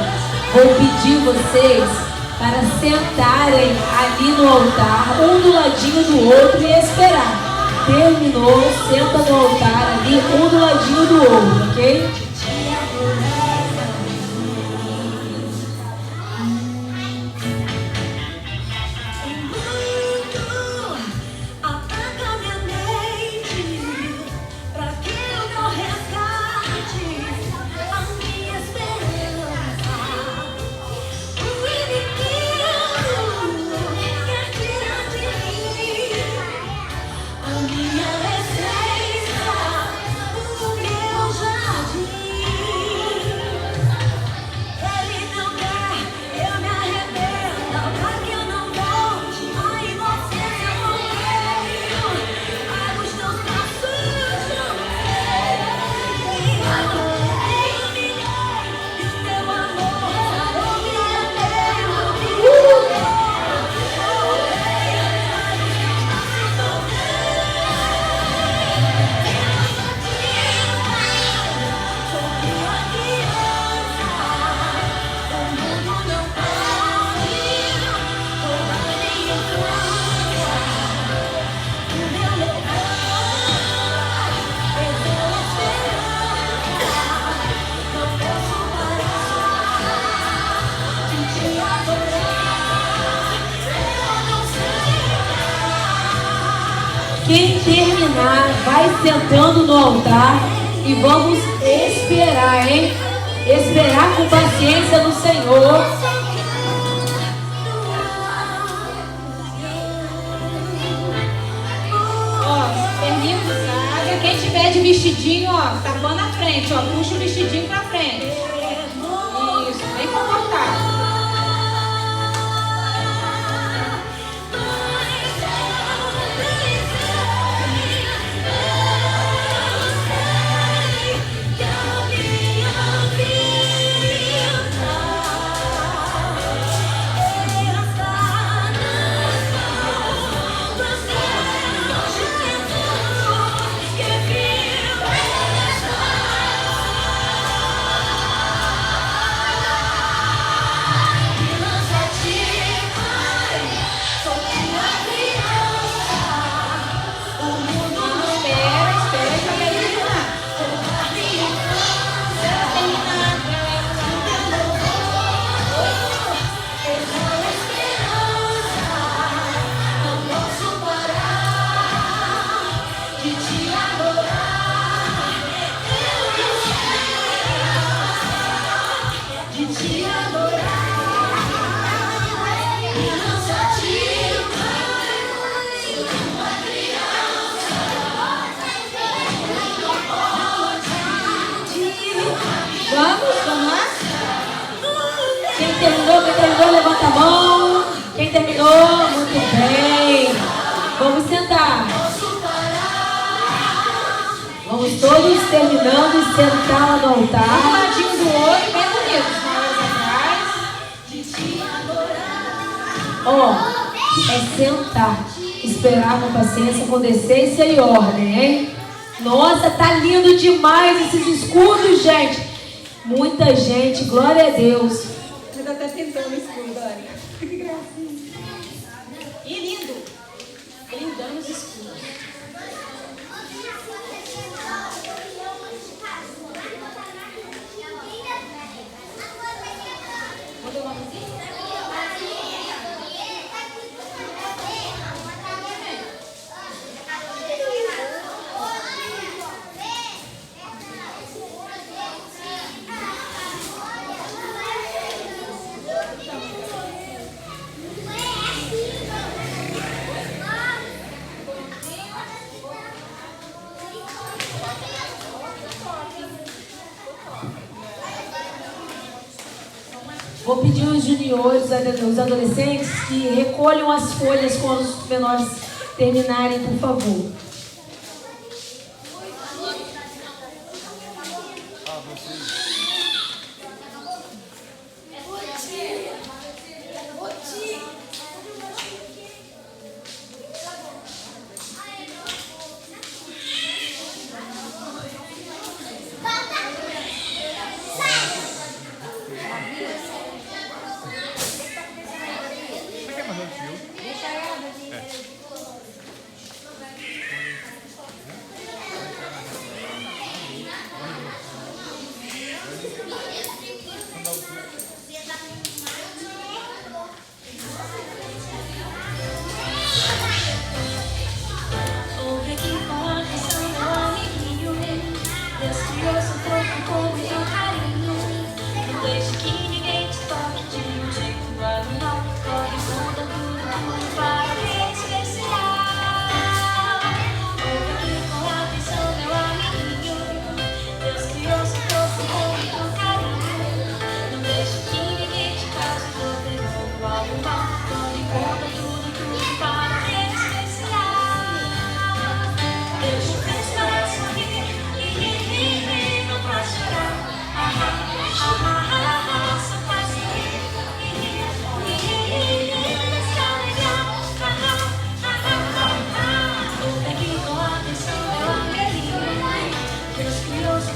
vou pedir vocês para sentarem ali no altar, um do ladinho do outro e esperar. Terminou, senta no altar ali, um do ladinho do outro, ok? Minha essência, o meu jardim. terminar, vai sentando no altar e vamos esperar, hein? Esperar com paciência no Senhor. Quem tiver de vestidinho, ó, tapando a frente, ó, puxa o vestidinho pra frente. Isso, bem confortável. Vamos lá? Quem terminou, levanta a mão. Quem terminou, muito bem. Vamos sentar. Vamos todos terminando e sentar lá no altar. Um ladinho do outro, bem bonito. Ó, é sentar, esperar com paciência, com decência e ordem, hein? Nossa, tá lindo demais esses escudos, gente. Muita gente, glória a Deus. Você tá até pintando o escudo, Dani. Que gracinha. E lindo. Lindão os escudos. Manda uma musiquinha? Vou pedir aos juniores, os adolescentes, que recolham as folhas quando os menores terminarem, por favor.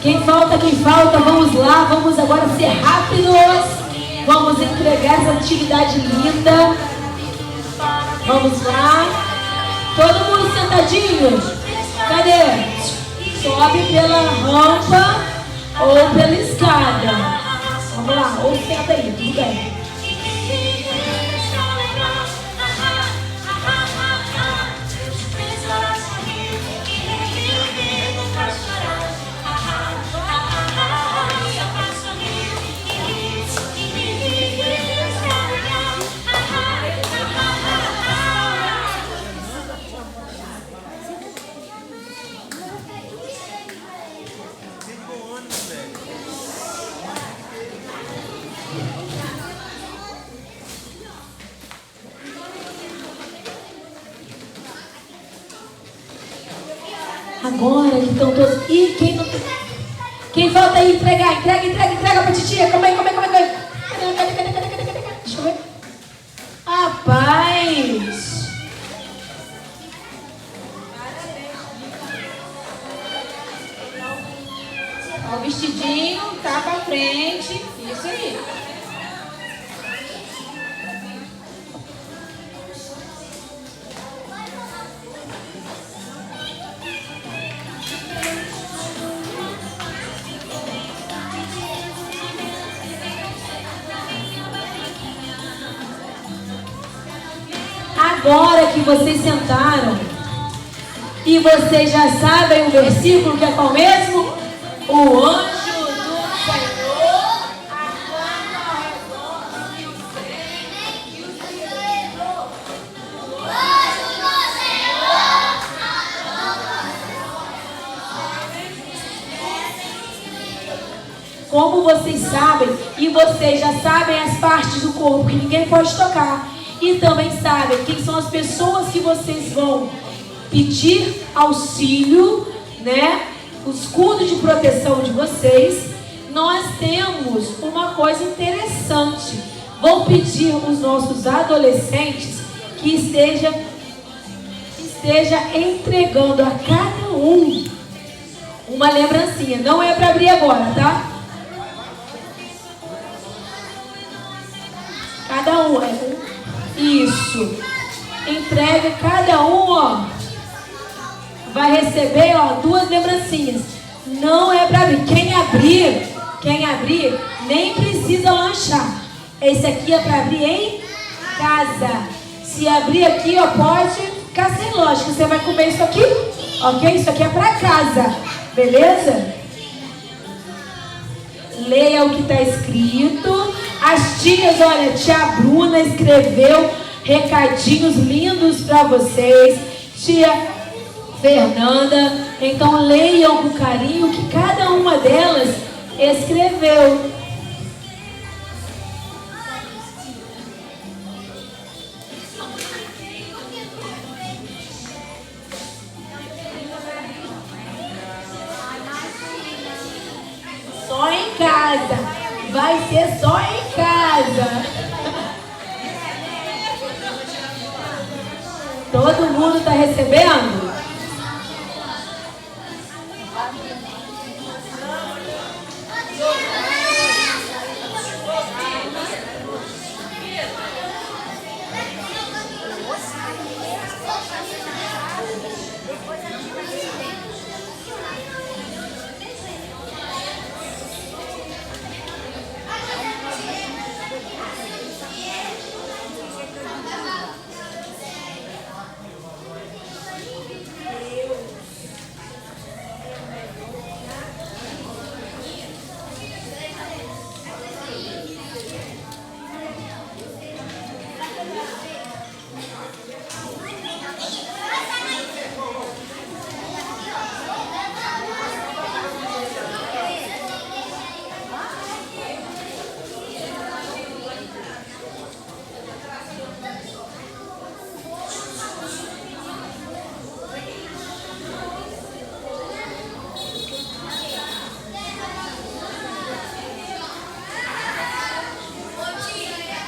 Quem falta, vamos lá, vamos agora ser rápidos. Vamos entregar essa atividade linda. Vamos lá. Todo mundo sentadinho? Cadê? Sobe pela rampa ou pela escada. Vamos lá, ou senta aí, tudo bem. Agora que estão todos. Ih, quem falta aí? Entrega pra titia. Calma aí. Cadê? Deixa eu ver. Rapaz. Ó, o vestidinho, tá pra frente. Isso aí. Agora que vocês sentaram e vocês já sabem o versículo que é qual mesmo? O anjo do Senhor acampa ao redor de você e os livrou. O anjo do Senhor Como vocês sabem, e vocês já sabem as partes do corpo que ninguém pode tocar, e também sabem quem são as pessoas que vocês vão pedir auxílio, né? O escudo de proteção de vocês. Nós temos uma coisa interessante. Vou pedir os nossos adolescentes que esteja entregando a cada um uma lembrancinha. Não é para abrir agora, tá? Cada um, isso. Entrega cada um, ó. Vai receber, ó, 2 lembrancinhas. Não é para abrir. Quem abrir, nem precisa lanchar. Esse aqui é para abrir em casa. Se abrir aqui, ó, pode ficar sem lógica. Você vai comer isso aqui, ok? Isso aqui é para casa, beleza? Leia o que está escrito. As tias, olha, tia Bruna escreveu recadinhos lindos para vocês. Tia Fernanda, então leiam com carinho o que cada uma delas escreveu. Só em casa, vai ser só em casa. Todo mundo está recebendo?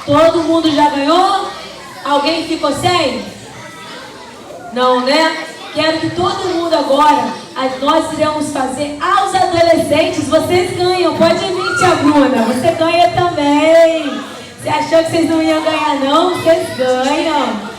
Todo mundo já ganhou? Alguém ficou sem? Não, né? Quero que todo mundo agora, nós iremos fazer aos adolescentes. Vocês ganham, pode vir, tia Bruna. Você ganha também. Você achou que vocês não iam ganhar, não? Vocês ganham.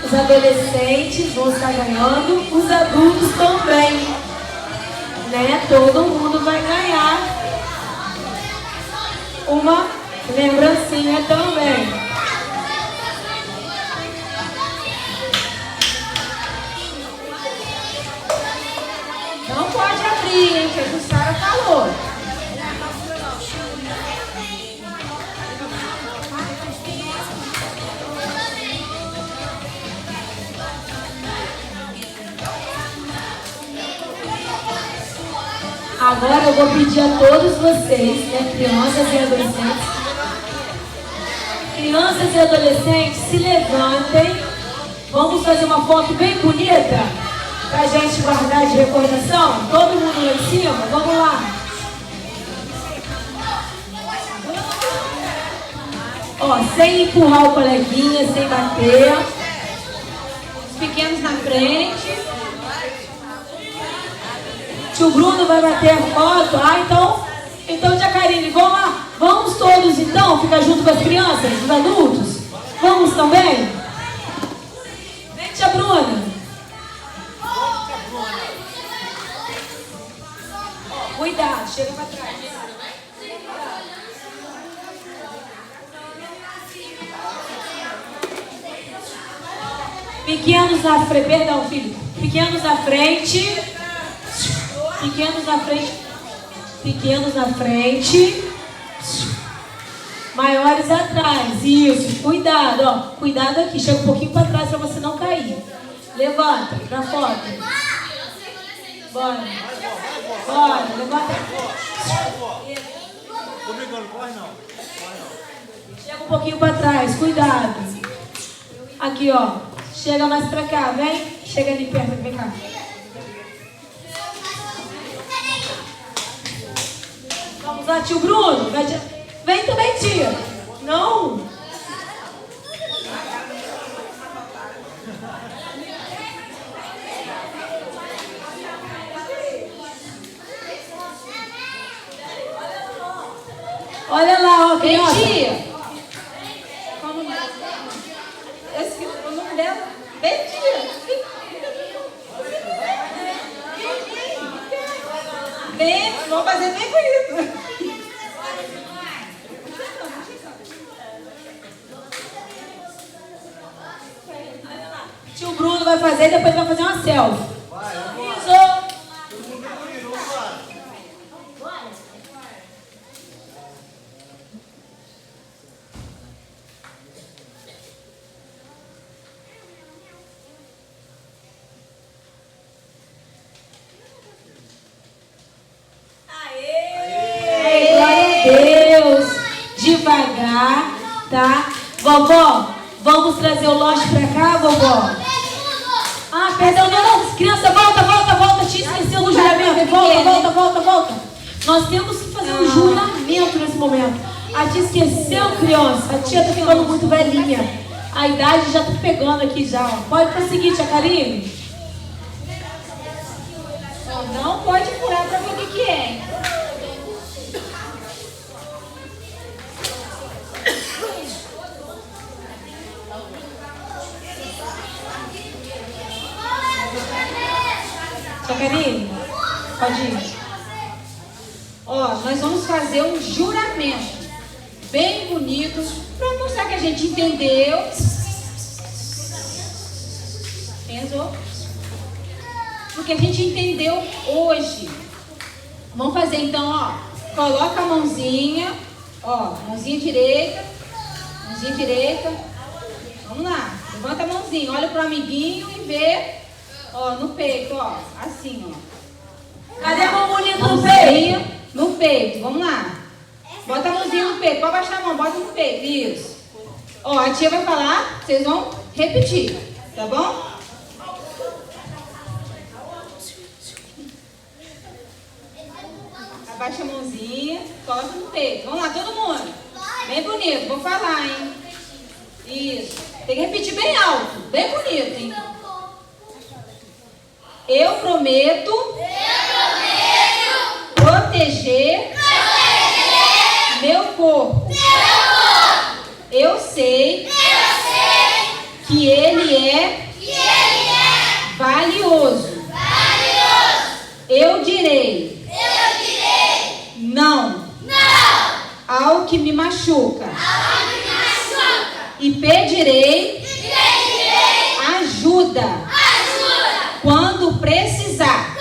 Os adolescentes vão estar ganhando, os adultos também, né? Todo mundo vai ganhar uma lembrancinha também. Não pode abrir, hein? Que a Jussara falou. Agora eu vou pedir a todos vocês, né, crianças e adolescentes. Crianças e adolescentes, se levantem. Vamos fazer uma foto bem bonita pra gente guardar de recordação. Todo mundo lá em cima, vamos lá. Ó, sem empurrar o coleguinha, sem bater. Os pequenos na frente. Tio Bruno vai bater a foto. Então, tia Karine, vamos lá. Vamos todos, então, ficar junto com as crianças, os adultos? Vamos também? Vem, tia Bruna. Cuidado, chega pra trás. Pequenos na frente, perdão, filho. Pequenos na frente. Pequenos na frente. Pequenos na frente. Maiores atrás. Isso, cuidado, ó. Cuidado aqui. Chega um pouquinho para trás para você não cair. Levanta pra foto. Bora. Bora, levanta. Chega um pouquinho para trás. Cuidado. Aqui, ó. Chega mais pra cá, vem. Chega ali perto, vem cá. Vamos lá, tio Bruno. Vem também, tia. Não. Olha lá, ó, Vem, criança. tia. Eu esqueci o nome dela. Vem, tia. Vem, vamos fazer bem bonito. Tio Bruno vai fazer e depois vai fazer uma selfie. Isso. Deus, devagar, tá? Vovó, vamos trazer o lanche pra cá, vovó? Ah, perdão, não, criança, volta, te esqueceu do juramento, volta. Nós temos que fazer um juramento nesse momento. A tia esqueceu, criança, a tia tá ficando muito velhinha. A idade já tá pegando aqui já, ó. Pode prosseguir, tia Karine. Não pode furar pra ver o que é. Tia Karine, pode ir. Ó, nós vamos fazer um juramento bem bonito para mostrar que a gente entendeu. Pensou? Porque a gente entendeu hoje. Vamos fazer então, ó. Coloca a mãozinha, ó, mãozinha direita. Vamos lá. Levanta a mãozinha, olha pro amiguinho e vê, ó, no peito, ó, assim, ó. Cadê a mão bonita no peito? No peito, vamos lá. Bota a mãozinha no peito, pode baixar a mão, bota no peito, isso. Ó, a tia vai falar, vocês vão repetir, tá bom? Abaixa a mãozinha, coloca no peito. Vamos lá, todo mundo. Bem bonito, vou falar, hein? Isso. Tem que repetir bem alto, bem bonito, hein? Eu prometo proteger meu corpo. Eu sei que ele é valioso. Eu direi. Não. Ao que me machuca. E pedirei ajuda. Quando precisar.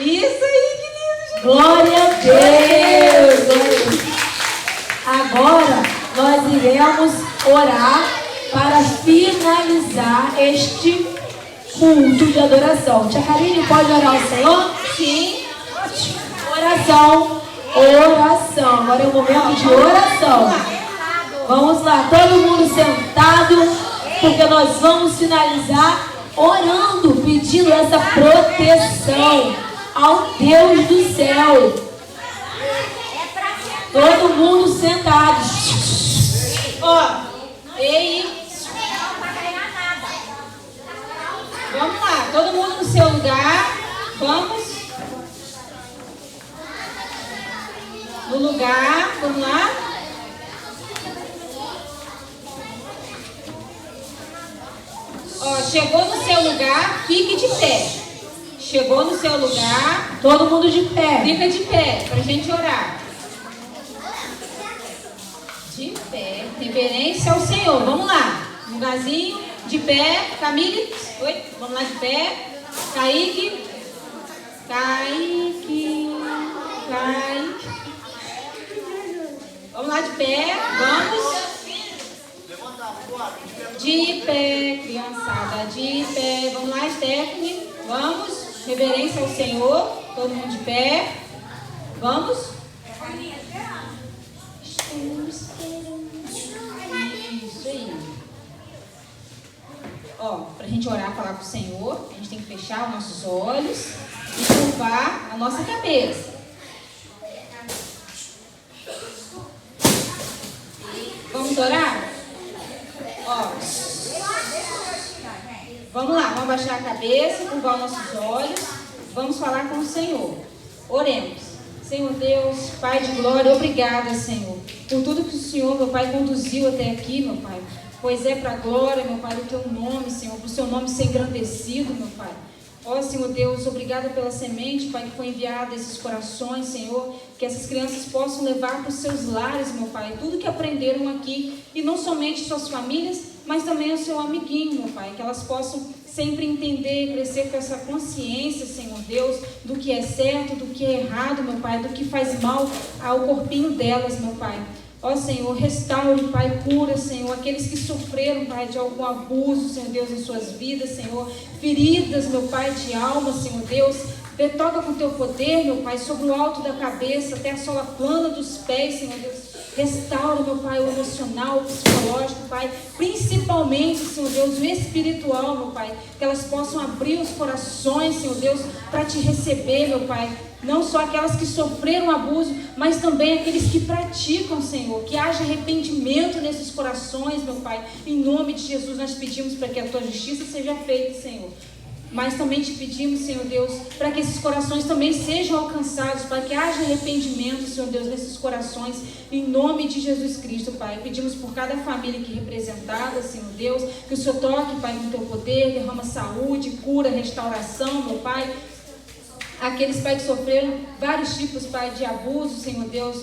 Isso aí, que lindo, gente. Glória a Deus. Glória a Deus. Agora nós iremos orar para finalizar este culto de adoração. Tia Karine, pode orar ao Senhor? Sim. Oração. Agora é o momento de oração. Vamos lá, todo mundo sentado, porque nós vamos finalizar orando, pedindo essa proteção ao Deus do céu. Todo mundo sentado. Ei. Vamos lá, todo mundo no seu lugar. Vamos. No lugar, vamos lá. Chegou no seu lugar, fique de pé. Chegou no seu lugar, todo mundo de pé. Fica de pé, pra gente orar. De pé, reverência ao Senhor. Vamos lá, lugarzinho, de pé. Camille, oi, vamos lá de pé. Kaique. Vamos lá de pé, vamos. De pé, criançada, de pé. Vamos lá, Stephanie, vamos. Reverência ao Senhor, todo mundo de pé. Vamos. Isso aí. Pra gente orar, falar com o Senhor, a gente tem que fechar os nossos olhos e curvar a nossa cabeça. Vamos orar? Vamos lá, vamos abaixar a cabeça, curvar os nossos olhos. Vamos falar com o Senhor. Oremos. Senhor Deus, Pai de glória, obrigada, Senhor, por tudo que o Senhor, meu Pai, conduziu até aqui, meu Pai. Pois é para a glória, meu Pai, do Teu nome, Senhor, para o Seu nome ser engrandecido, meu Pai. Senhor Deus, obrigada pela semente, Pai, que foi enviada a esses corações, Senhor, que essas crianças possam levar para os seus lares, meu Pai, tudo que aprenderam aqui, e não somente suas famílias, mas também o seu amiguinho, meu Pai, que elas possam sempre entender e crescer com essa consciência, Senhor Deus, do que é certo, do que é errado, meu Pai, do que faz mal ao corpinho delas, meu Pai. Senhor, restaure, Pai, cura, Senhor, aqueles que sofreram, Pai, de algum abuso, Senhor Deus, em suas vidas, Senhor, feridas, meu Pai, de alma, Senhor Deus, toca com o Teu poder, meu Pai, sobre o alto da cabeça, até a sola plana dos pés, Senhor Deus, restaura, meu Pai, o emocional, o psicológico, Pai, principalmente, Senhor Deus, o espiritual, meu Pai, que elas possam abrir os corações, Senhor Deus, para Te receber, meu Pai. Não só aquelas que sofreram abuso, mas também aqueles que praticam, Senhor. Que haja arrependimento nesses corações, meu Pai. Em nome de Jesus, nós pedimos para que a Tua justiça seja feita, Senhor. Mas também Te pedimos, Senhor Deus, para que esses corações também sejam alcançados, para que haja arrependimento, Senhor Deus, nesses corações. Em nome de Jesus Cristo, Pai. Pedimos por cada família aqui representada, Senhor Deus, que o Senhor toque, Pai, com o Teu poder, derrama saúde, cura, restauração, meu Pai. Aqueles, Pai, que sofreram vários tipos, Pai, de abuso, Senhor Deus,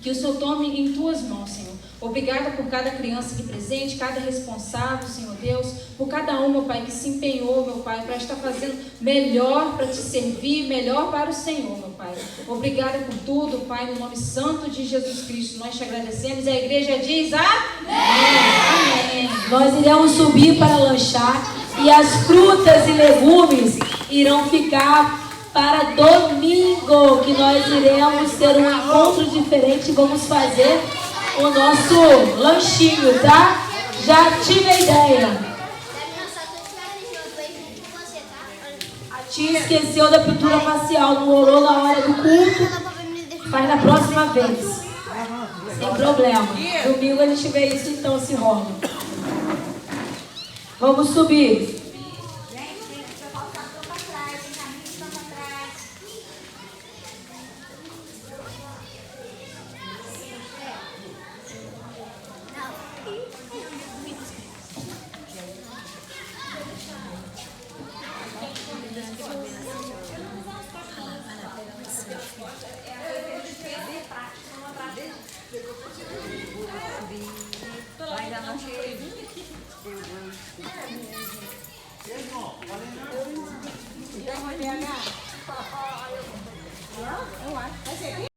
que o Senhor tome em Tuas mãos, Senhor. Obrigada por cada criança aqui presente, cada responsável, Senhor Deus, por cada um, meu Pai, que se empenhou, meu Pai, para estar fazendo melhor para Te servir, melhor para o Senhor, meu Pai. Obrigada por tudo, Pai, no nome santo de Jesus Cristo. Nós Te agradecemos e a igreja diz amém. Nós iremos subir para lanchar e as frutas e legumes irão ficar para domingo, que nós iremos ter um encontro diferente. Vamos fazer o nosso lanchinho, tá? Já tive a ideia. A tia esqueceu da pintura facial, não rolou na hora do culto. Faz na próxima vez. Sem problema. Domingo a gente vê isso, então se rola. Vamos subir. Ainda não cheguei. Eu acho.